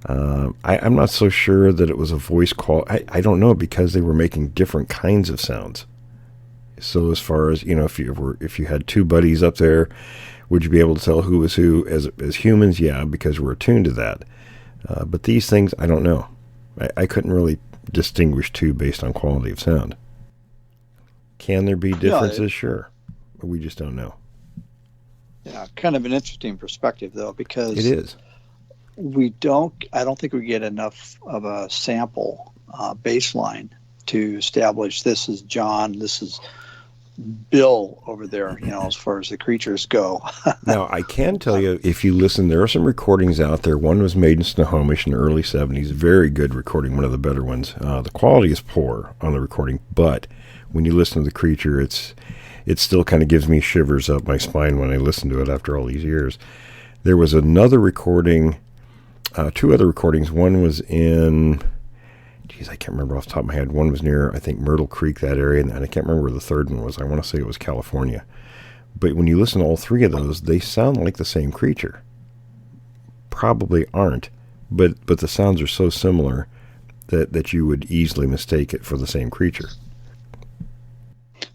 I'm not so sure that it was a voice call. I don't know, because they were making different kinds of sounds. So as far as, if you had two buddies up there, would you be able to tell who was who as humans? Yeah, because we're attuned to that. But these things, I don't know. I couldn't really distinguish two based on quality of sound. Can there be differences? Sure. But we just don't know. Yeah, kind of an interesting perspective, though, because it is. I don't think we get enough of a sample baseline to establish this is John, this is Bill over there, as far as the creatures go. Now, I can tell you, if you listen, there are some recordings out there. One was made in Snohomish in the early 70s. Very good recording, one of the better ones. The quality is poor on the recording, but when you listen to the creature, it still kind of gives me shivers up my spine when I listen to it after all these years. There was another recording two other recordings. One was in, I can't remember off the top of my head. One was near, I think, Myrtle Creek, that area, and I can't remember where the third one was. I want to say it was California. But when you listen to all three of those, they sound like the same creature. Probably aren't, but the sounds are so similar that you would easily mistake it for the same creature.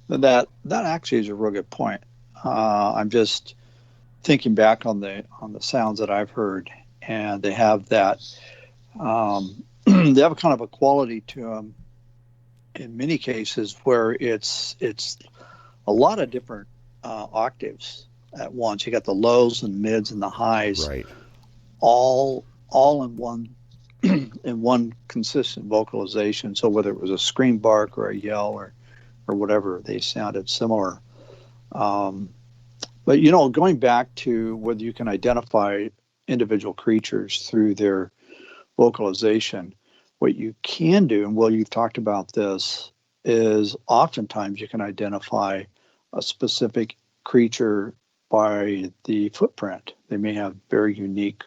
That actually is a real good point. I'm just thinking back on the sounds that I've heard, and they have that they have a kind of a quality to them in many cases where it's a lot of different octaves at once. You got the lows and mids and the highs, right? All in one in one consistent vocalization. So whether it was a scream, bark, or a yell, or whatever, they sounded similar. But going back to whether you can identify individual creatures through their vocalization, what you can do, and Will, you've talked about this, is oftentimes you can identify a specific creature by the footprint. They may have very unique,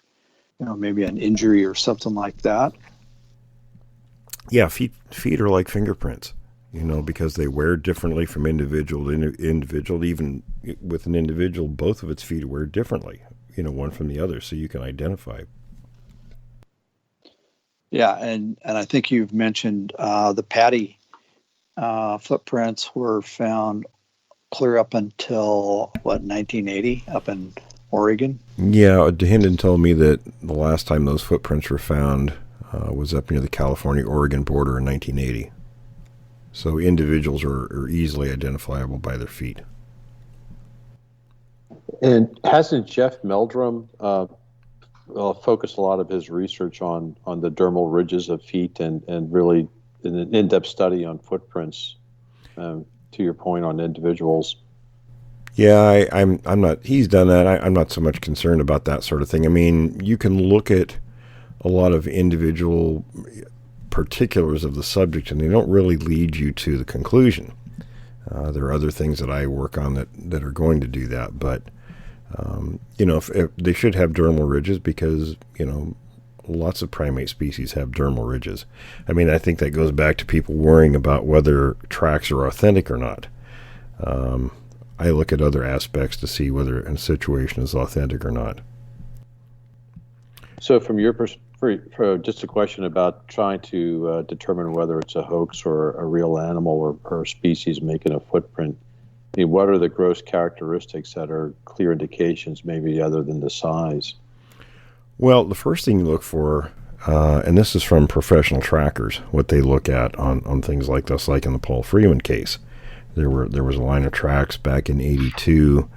maybe an injury or something like that. Yeah, feet are like fingerprints, because they wear differently from individual to individual. Even with an individual, both of its feet wear differently, one from the other, so you can identify. Yeah, and I think you've mentioned the Patty footprints were found clear up until, 1980, up in Oregon? Yeah, Hendon told me that the last time those footprints were found was up near the California-Oregon border in 1980. So individuals are easily identifiable by their feet. And hasn't Jeff Meldrum focused a lot of his research on the dermal ridges of feet and really an in-depth study on footprints, to your point on individuals? Yeah, I'm not. He's done that. I'm not so much concerned about that sort of thing. I mean, you can look at a lot of individual particulars of the subject, and they don't really lead you to the conclusion. There are other things that I work on that are going to do that, but if they should have dermal ridges because lots of primate species have dermal ridges. I mean, I think that goes back to people worrying about whether tracks are authentic or not. I look at other aspects to see whether a situation is authentic or not. So from your perspective, just a question about trying to determine whether it's a hoax or a real animal or species making a footprint, I mean, what are the gross characteristics that are clear indications, maybe other than the size? Well, the first thing you look for, and this is from professional trackers, what they look at on things like this, like in the Paul Freeman case. There was a line of tracks back in '82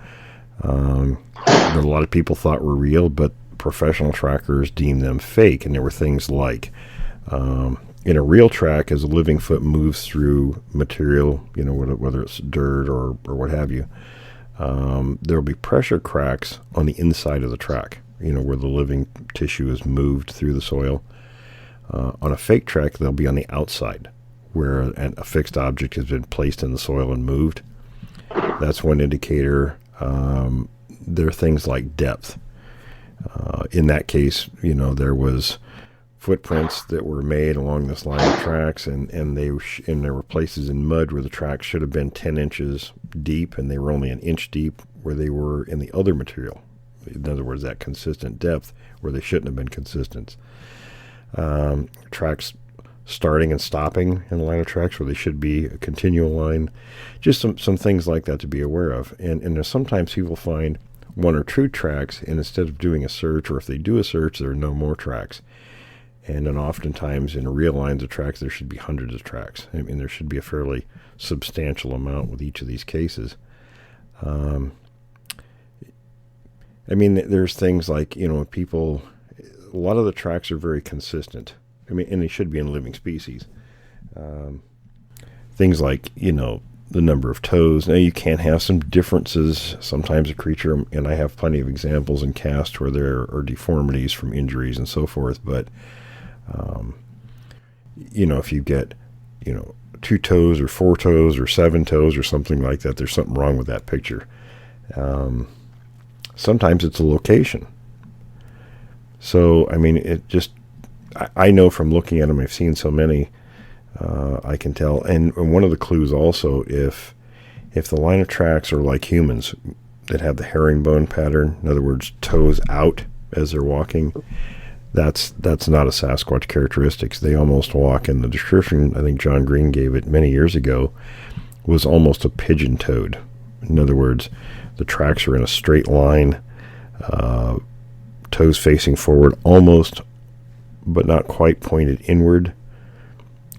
that a lot of people thought were real, but professional trackers deemed them fake. And there were things like, in a real track, as a living foot moves through material, whether it's dirt or what have you, there will be pressure cracks on the inside of the track, where the living tissue is moved through the soil. On a fake track, they'll be on the outside, where a fixed object has been placed in the soil and moved. That's one indicator. There are things like depth. In that case, there was footprints that were made along this line of tracks, and there were places in mud where the tracks should have been 10 inches deep, and they were only an inch deep where they were in the other material. In other words, that consistent depth where they shouldn't have been consistent. Tracks starting and stopping in a line of tracks where they should be a continual line. Just some things like that to be aware of. And there's sometimes people find one or two tracks, and instead of doing a search, or if they do a search, there are no more tracks. And then oftentimes in real lines of tracks, there should be hundreds of tracks. I mean, there should be a fairly substantial amount with each of these cases. I mean, there's things like, people, a lot of the tracks are very consistent. I mean, and they should be in living species. Things like, the number of toes. Now, you can have some differences. Sometimes a creature, and I have plenty of examples in cast where there are deformities from injuries and so forth, but, if you get, 2 toes or 4 toes or 7 toes or something like that, there's something wrong with that picture. Sometimes it's a location. So, I mean, I know from looking at them, I've seen so many, I can tell. And one of the clues also, if the line of tracks are like humans that have the herringbone pattern, in other words, toes out as they're walking, that's not a Sasquatch characteristics. They almost walk, and the description I think John Green gave it many years ago was almost a pigeon-toed. In other words, the tracks are in a straight line, toes facing forward, almost, but not quite pointed inward.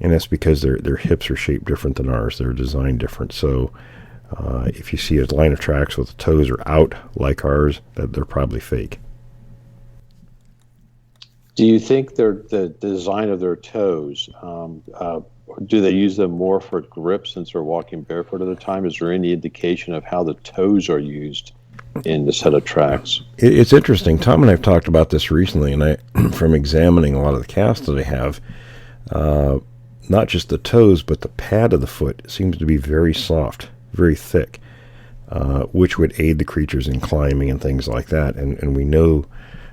And that's because their hips are shaped different than ours. They're designed different. So if you see a line of tracks with the toes are out like ours, that they're probably fake. Do you think the design of their toes, do they use them more for grip since they're walking barefoot at the time? Is there any indication of how the toes are used in the set of tracks? It's interesting. Tom and I have talked about this recently, and from examining a lot of the casts that I have, not just the toes, but the pad of the foot seems to be very soft, very thick, which would aid the creatures in climbing and things like that. And we know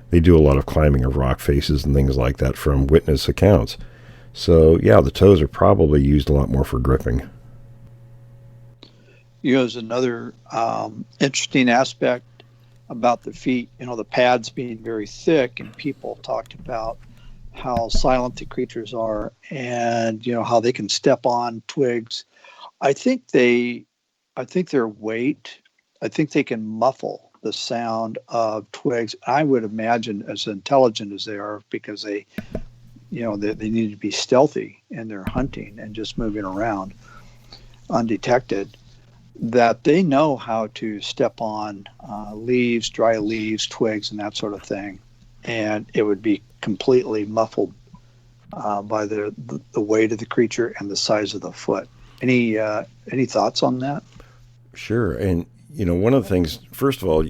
they do a lot of climbing of rock faces and things like that from witness accounts. So, yeah, the toes are probably used a lot more for gripping. There's another interesting aspect about the feet, the pads being very thick, and people talked about how silent the creatures are and, how they can step on twigs. I think their weight, I think they can muffle the sound of twigs. I would imagine, as intelligent as they are, because they need to be stealthy in their hunting and just moving around undetected, that they know how to step on leaves, dry leaves, twigs, and that sort of thing. And it would be completely muffled by the weight of the creature and the size of the foot. Any thoughts on that? Sure. And, one of the things, first of all,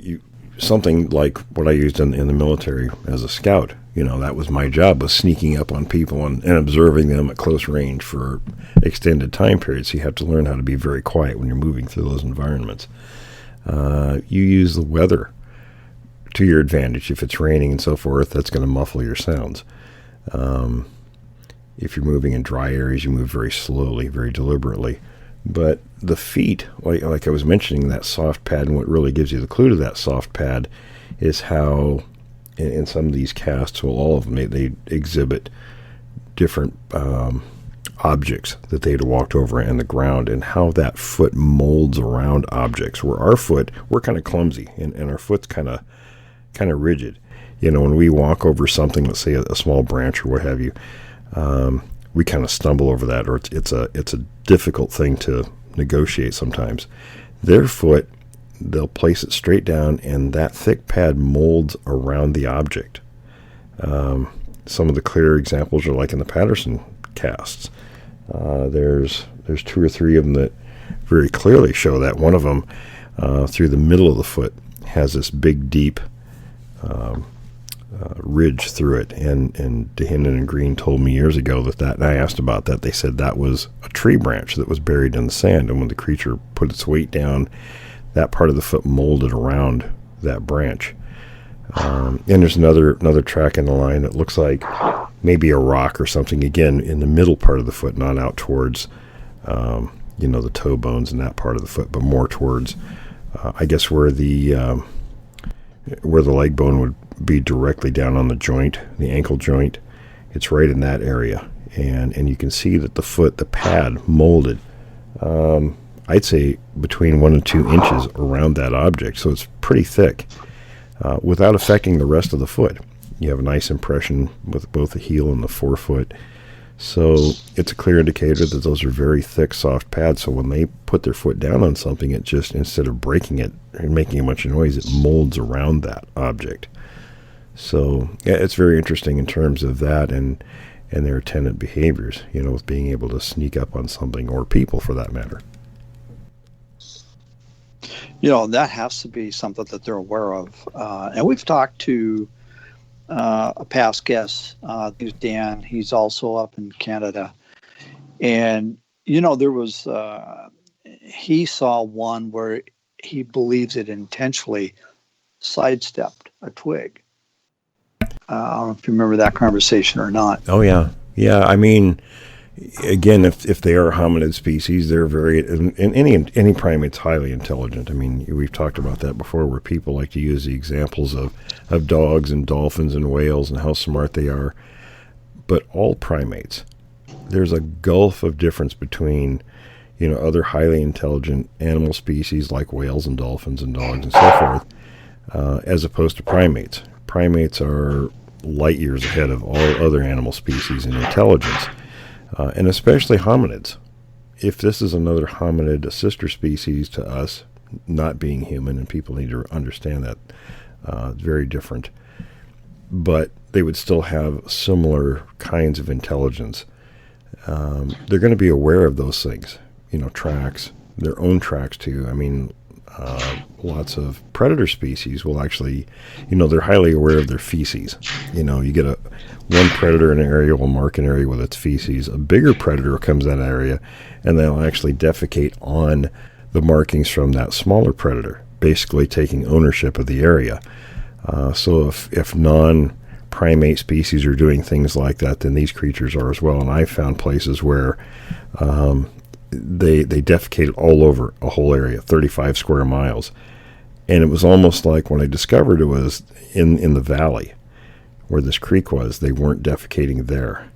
something like what I used in the military as a scout, that was my job, was sneaking up on people and observing them at close range for extended time periods. So you have to learn how to be very quiet when you're moving through those environments. You use the weather to your advantage. If it's raining and so forth, that's going to muffle your sounds. If you're moving in dry areas, you move very slowly, very deliberately. But the feet, like I was mentioning, that soft pad, and what really gives you the clue to that soft pad is how, in some of these casts, well, all of them, they exhibit different objects that they'd walked over in the ground, and how that foot molds around objects. Where our foot, we're kind of clumsy, and our foot's kind of rigid. When we walk over something, let's say a small branch or what have you, we kind of stumble over that, or it's a difficult thing to negotiate sometimes. Their foot, they'll place it straight down, and that thick pad molds around the object. Some of the clear examples are like in the Patterson casts. There's 2 or 3 of them that very clearly show that. One of them, through the middle of the foot, has this big, deep ridge through it, and Dehinden and Green told me years ago that, and I asked about that, they said that was a tree branch that was buried in the sand, and when the creature put its weight down, that part of the foot molded around that branch. And there's another track in the line that looks like maybe a rock or something, again in the middle part of the foot, not out towards the toe bones and that part of the foot, but more towards I guess where the leg bone would be directly down on the joint, the ankle joint. It's right in that area, and you can see that the pad molded, I'd say between 1 and 2 inches around that object, so it's pretty thick, without affecting the rest of the foot. You have a nice impression with both the heel and the forefoot, so it's a clear indicator that those are very thick, soft pads, so when they put their foot down on something, it just, instead of breaking it and making a bunch of noise, it molds around that object. So yeah, it's very interesting in terms of that and their attendant behaviors, with being able to sneak up on something, or people for that matter. That has to be something that they're aware of. And we've talked to a past guest, who's Dan. He's also up in Canada. And, there was, he saw one where he believes it intentionally sidestepped a twig. I don't know if you remember that conversation or not. Oh, yeah. Yeah, I mean, again, if they are hominid species, they're very, and any primate's highly intelligent. I mean, we've talked about that before, where people like to use the examples of dogs and dolphins and whales and how smart they are. But all primates, there's a gulf of difference between, other highly intelligent animal species like whales and dolphins and dogs and so forth, as opposed to primates. Primates are light years ahead of all other animal species in intelligence, and especially hominids. If this is another hominid, a sister species to us, not being human, and people need to understand that, it's very different, but they would still have similar kinds of intelligence. They're going to be aware of those things, tracks, their own tracks too. I mean, lots of predator species will actually, they're highly aware of their feces. You get one predator in an area will mark an area with its feces. A bigger predator comes in that area, and they'll actually defecate on the markings from that smaller predator, basically taking ownership of the area. So if non-primate species are doing things like that, then these creatures are as well. And I've found places where they defecated all over a whole area, 35 square miles. And it was almost like when I discovered it was in the valley where this creek was, they weren't defecating there.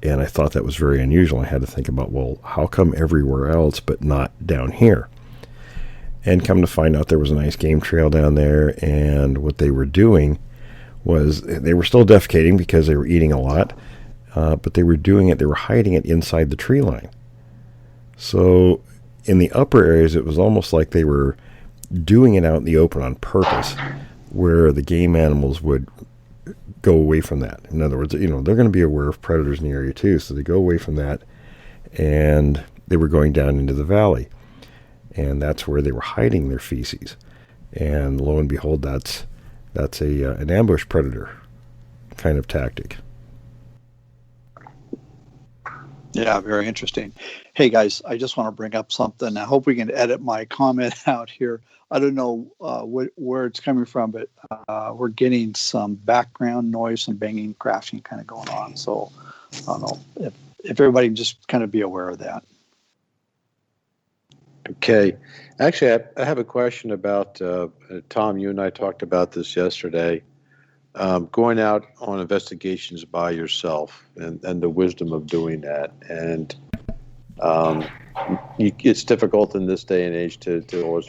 And I thought that was very unusual. I had to think about, well, how come everywhere else but not down here? And come to find out there was a nice game trail down there, and what they were doing was they were still defecating because they were eating a lot, but they were hiding it inside the tree line. So in the upper areas, it was almost like they were doing it out in the open on purpose, where the game animals would go away from that. In other words, they're going to be aware of predators in the area too, so they go away from that, and they were going down into the valley. And that's where they were hiding their feces. And lo and behold, that's an ambush predator kind of tactic. Yeah, very interesting. Hey, guys, I just want to bring up something. I hope we can edit my comment out here. I don't know where it's coming from, but we're getting some background noise, some banging, crashing kind of going on. So I don't know if everybody can just kind of be aware of that. Okay. Actually, I have a question about, Tom, you and I talked about this yesterday, going out on investigations by yourself and the wisdom of doing that. And it's difficult in this day and age to always,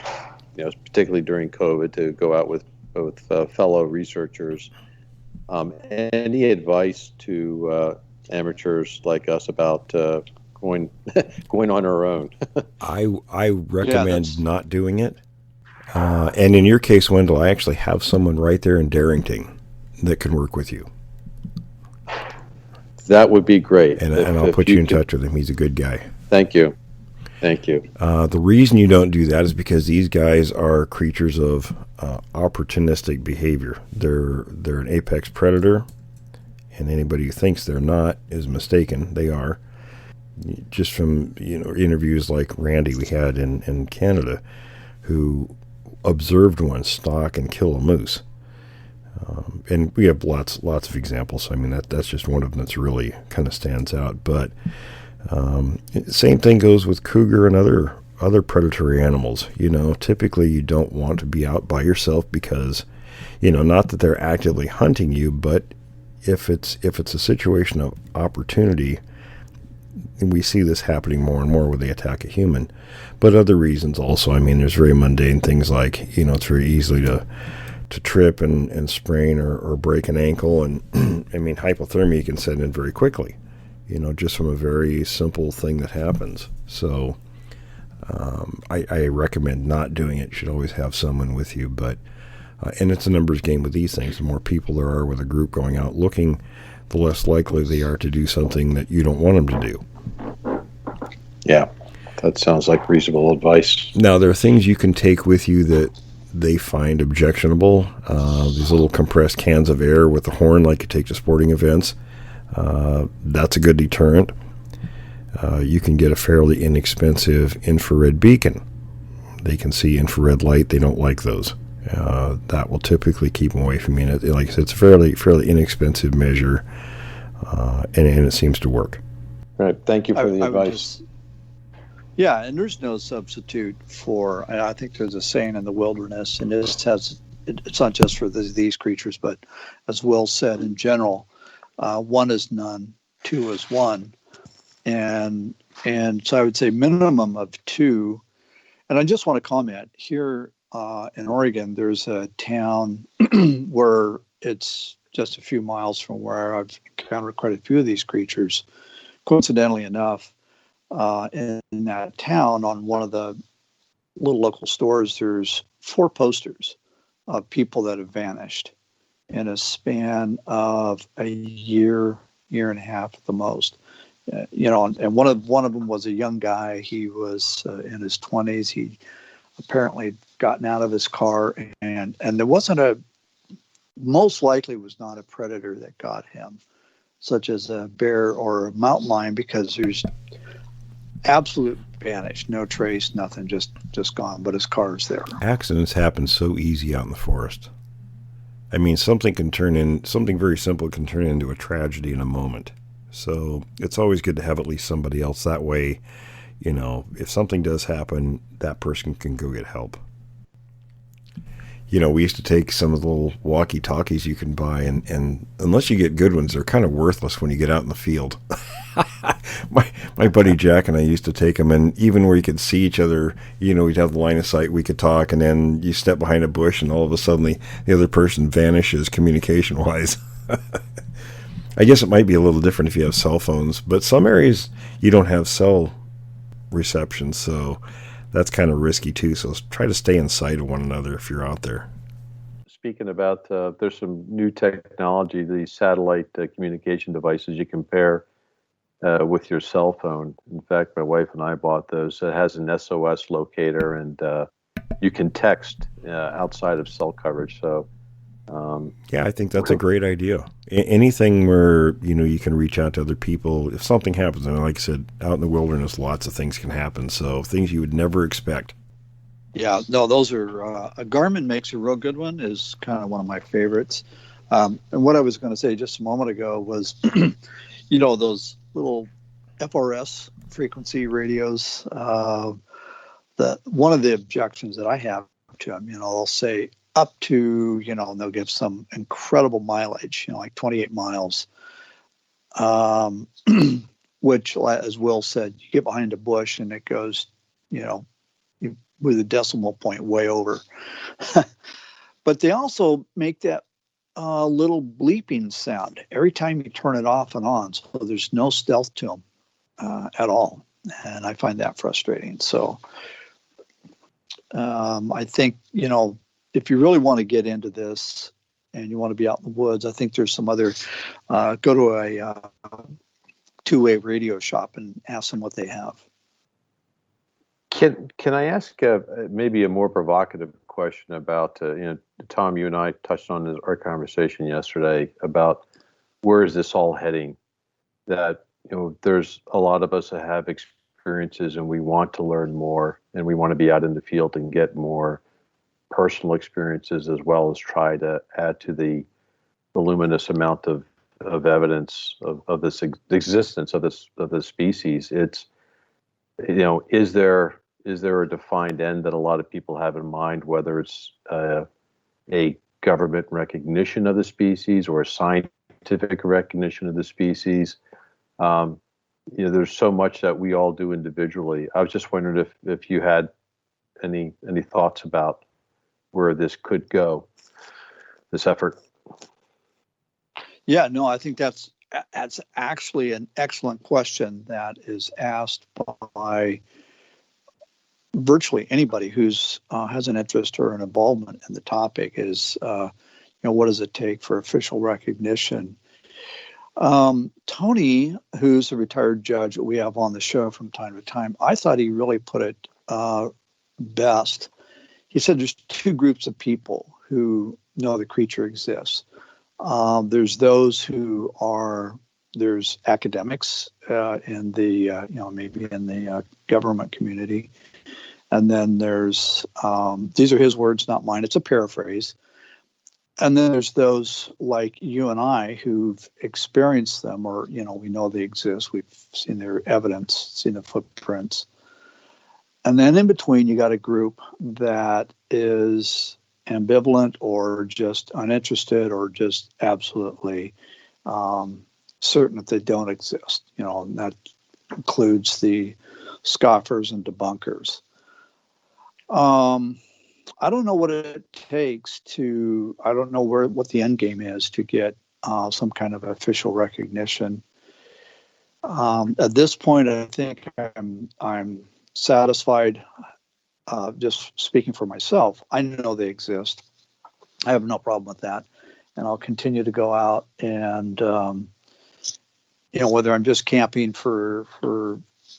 particularly during COVID, to go out with fellow researchers. Any advice to amateurs like us about going on our own? I recommend not doing it. And in your case, Wendell, I actually have someone right there in Darrington that can work with you. That would be great. And I'll put you in touch with him. He's a good guy. Thank you. The reason you don't do that is because these guys are creatures of opportunistic behavior. They're an apex predator, and anybody who thinks they're not is mistaken. They are. Just from interviews like Randy we had in Canada, who observed one stalk and kill a moose, and we have lots of examples. I mean that's just one of them that's really kind of stands out. But same thing goes with cougar and other predatory animals. Typically you don't want to be out by yourself because not that they're actively hunting you, but if it's a situation of opportunity. And we see this happening more and more where they attack a human, but other reasons also. I mean, there's very mundane things like, it's very easily to trip and sprain or break an ankle. And I mean, hypothermia can set in very quickly, just from a very simple thing that happens. So I recommend not doing it. You should always have someone with you, but and it's a numbers game with these things. The more people there are with a group going out looking, the less likely they are to do something that you don't want them to do. Yeah, that sounds like reasonable advice. Now, there are things you can take with you that they find objectionable. These little compressed cans of air with a horn like you take to sporting events. That's a good deterrent. You can get a fairly inexpensive infrared beacon. They can see infrared light. They don't like those. that will typically keep them away from me. And like I said, it's a fairly inexpensive measure, and it seems to work. Right. Thank you for the advice. Yeah, and there's no substitute for. I think there's a saying in the wilderness, and it's not just for these creatures, but as Will said, in general, one is none, two is one, and so I would say minimum of two. And I just want to comment here in Oregon. There's a town where it's just a few miles from where I've encountered quite a few of these creatures. Coincidentally enough, in that town, on one of the little local stores, there's 4 posters of people that have vanished in a span of a year and a half at the most. And one of them was a young guy. He was in his 20s. He apparently gotten out of his car, and there wasn't most likely was not a predator that got him, such as a bear or a mountain lion, because there's absolute vanished, no trace, nothing, just gone. But his car's there. Accidents happen so easy out in the forest. I mean, something very simple can turn into a tragedy in a moment. So it's always good to have at least somebody else. That way, if something does happen, that person can go get help. We used to take some of the little walkie-talkies you can buy, and unless you get good ones, they're kind of worthless when you get out in the field. My buddy Jack and I used to take them, and even where you could see each other, we'd have the line of sight, we could talk, and then you step behind a bush, and all of a sudden the other person vanishes communication-wise. I guess it might be a little different if you have cell phones, but some areas you don't have cell reception, so that's kind of risky too. So try to stay in sight of one another if you're out there. Speaking about, there's some new technology, these satellite communication devices you can pair with your cell phone. In fact, my wife and I bought those. It has an SOS locator, and you can text outside of cell coverage. So yeah, I think that's a great idea. Anything where you can reach out to other people if something happens. And like I said, out in the wilderness, lots of things can happen. So things you would never expect. Yeah, no, those are a Garmin makes a real good one. Is kind of one of my favorites. And what I was going to say just a moment ago was, those little FRS frequency radios. That one of the objections that I have to them, they'll say up to, they'll give some incredible mileage, like 28 miles, which, as Will said, you get behind a bush and it goes, with a decimal point way over. But they also make that little bleeping sound every time you turn it off and on. So there's no stealth to them at all. And I find that frustrating. So I think, if you really want to get into this and you want to be out in the woods, I think there's some other, go to a two-way radio shop and ask them what they have. Can I ask maybe a more provocative question about, Tom, you and I touched on our conversation yesterday about where is this all heading? That, there's a lot of us that have experiences and we want to learn more and we want to be out in the field and get more personal experiences, as well as try to add to the voluminous amount of evidence of this existence of this species. It's, is there a defined end that a lot of people have in mind, whether it's a government recognition of the species or a scientific recognition of the species? There's so much that we all do individually. I was just wondering if you had any thoughts about where this could go, this effort. Yeah, no, I think that's actually an excellent question that is asked by virtually anybody who's has an interest or an involvement in the topic. Is what does it take for official recognition? Tony, who's a retired judge that we have on the show from time to time, I thought he really put it best. He said there's 2 groups of people who know the creature exists. There's those who there's academics in the, maybe in the government community. And then there's, these are his words, not mine. It's a paraphrase. And then there's those like you and I who've experienced them, or, we know they exist. We've seen their evidence, seen the footprints. And then in between, you got a group that is ambivalent or just uninterested or just absolutely certain that they don't exist. And that includes the scoffers and debunkers. I don't know what it takes I don't know what the end game is to get some kind of official recognition. At this point, I think I'm satisfied. Just speaking for myself, I know they exist. I have no problem with that, and I'll continue to go out and whether I'm just camping for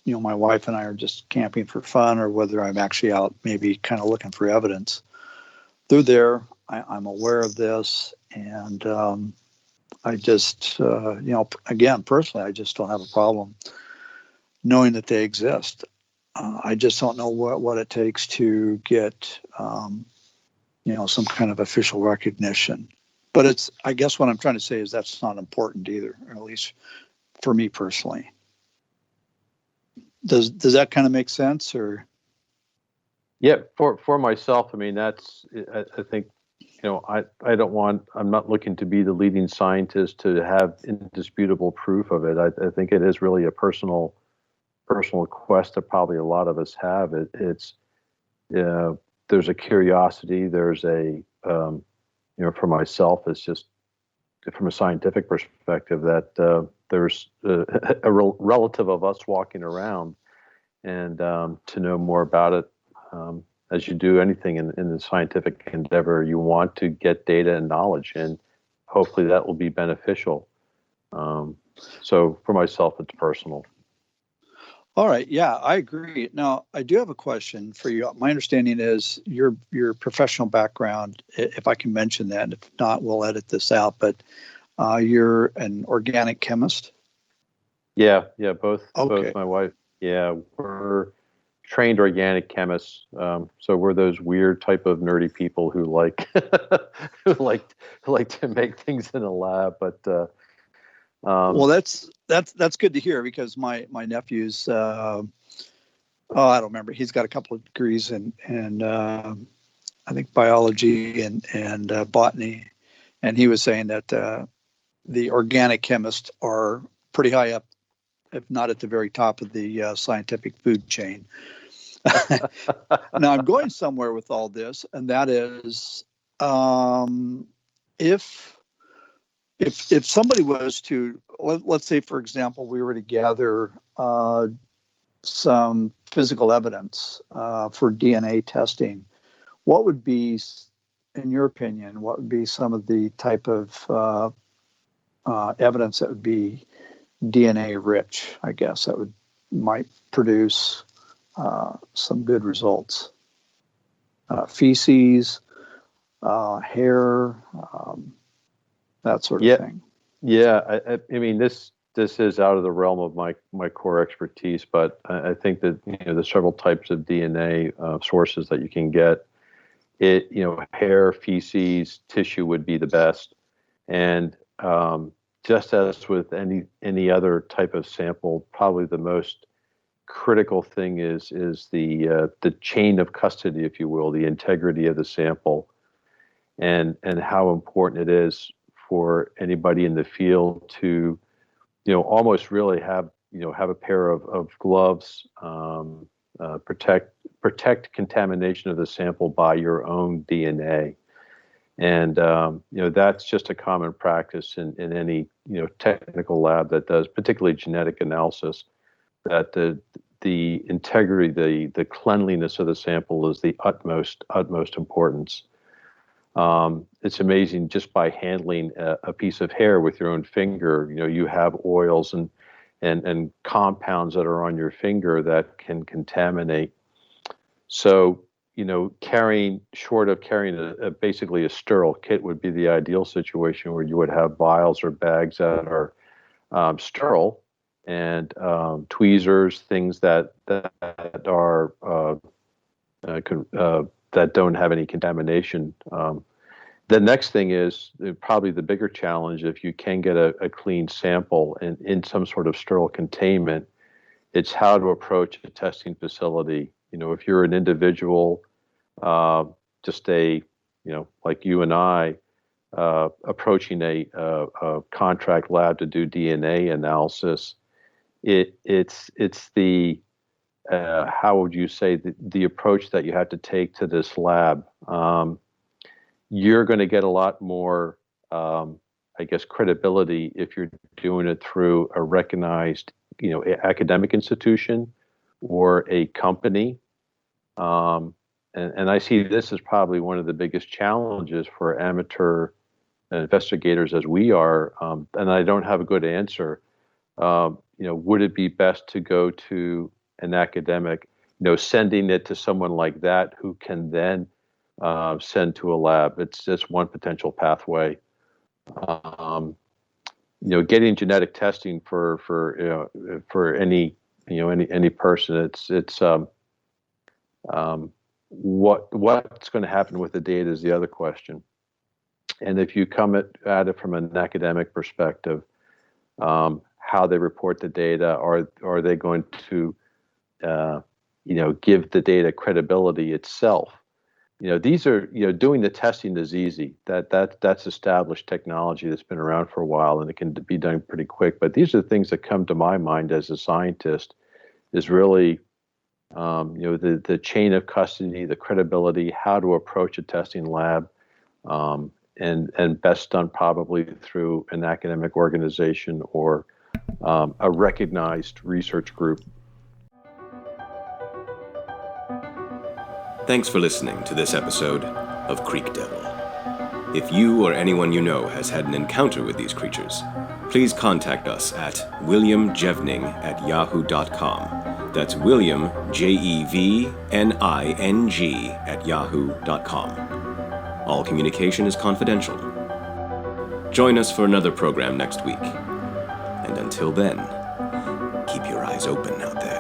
my wife and I are just camping for fun, or whether I'm actually out maybe kind of looking for evidence. They're there. I'm aware of this, and I just again, personally, I just don't have a problem knowing that they exist. I just don't know what it takes to get, some kind of official recognition. But I guess what I'm trying to say is that's not important either, or at least for me personally. Does that kind of make sense, or? Yeah, for myself, I mean, I think, I'm not looking to be the leading scientist to have indisputable proof of it. I think it is really a personal quest that probably a lot of us have. There's a curiosity. There's for myself, it's just from a scientific perspective that there's a relative of us walking around, and to know more about it. As you do anything in the scientific endeavor, you want to get data and knowledge, and hopefully that will be beneficial. So for myself, it's personal. All right. Yeah, I agree. Now, I do have a question for you. My understanding is your professional background, if I can mention that, and if not, we'll edit this out, but you're an organic chemist? Yeah, both my wife. Yeah, we're trained organic chemists. So we're those weird type of nerdy people who like to make things in a lab, but well, that's good to hear, because my nephew's I don't remember, he's got a couple of degrees in I think biology and botany, and he was saying that the organic chemists are pretty high up, if not at the very top of the scientific food chain. Now, I'm going somewhere with all this, and that is if somebody was to, let's say, for example, we were to gather some physical evidence for DNA testing, what would be, in your opinion, what would be some of the type of evidence that would be DNA rich, I guess, that might produce some good results? Feces, hair, that sort of thing. Yeah, I mean, this is out of the realm of my core expertise, but I think that there's several types of DNA sources that you can get. Hair, feces, tissue would be the best, and just as with any other type of sample, probably the most critical thing is the chain of custody, if you will, the integrity of the sample, and how important it is for anybody in the field to almost really have a pair of gloves, protect contamination of the sample by your own DNA. And that's just a common practice in any technical lab that does particularly genetic analysis, that the integrity, the cleanliness of the sample is the utmost importance. It's amazing, just by handling a piece of hair with your own finger, you have oils and compounds that are on your finger that can contaminate. So, short of carrying basically a sterile kit would be the ideal situation, where you would have vials or bags that are sterile, and tweezers, things that are that don't have any contamination. The next thing is probably the bigger challenge. If you can get a clean sample in some sort of sterile containment, it's how to approach a testing facility. If you're an individual, just like you and I, approaching a contract lab to do DNA analysis, it's the how would you say the approach that you have to take to this lab. You're going to get a lot more, credibility if you're doing it through a recognized, academic institution or a company. And I see this as probably one of the biggest challenges for amateur investigators as we are. And I don't have a good answer. Would it be best to go to an academic, sending it to someone like that who can then send to a lab? It's just one potential pathway. Getting genetic testing for any person, it's what's going to happen with the data is the other question. And if you come at it from an academic perspective, how they report the data, are they going to give the data credibility itself? These are, doing the testing is easy. That's established technology that's been around for a while, and it can be done pretty quick. But these are the things that come to my mind as a scientist, is really, the chain of custody, the credibility, how to approach a testing lab, and best done probably through an academic organization or a recognized research group. Thanks for listening to this episode of Creek Devil. If you or anyone you know has had an encounter with these creatures, please contact us at williamjevning@yahoo.com. That's William, Jevning @yahoo.com. All communication is confidential. Join us for another program next week. And until then, keep your eyes open out there.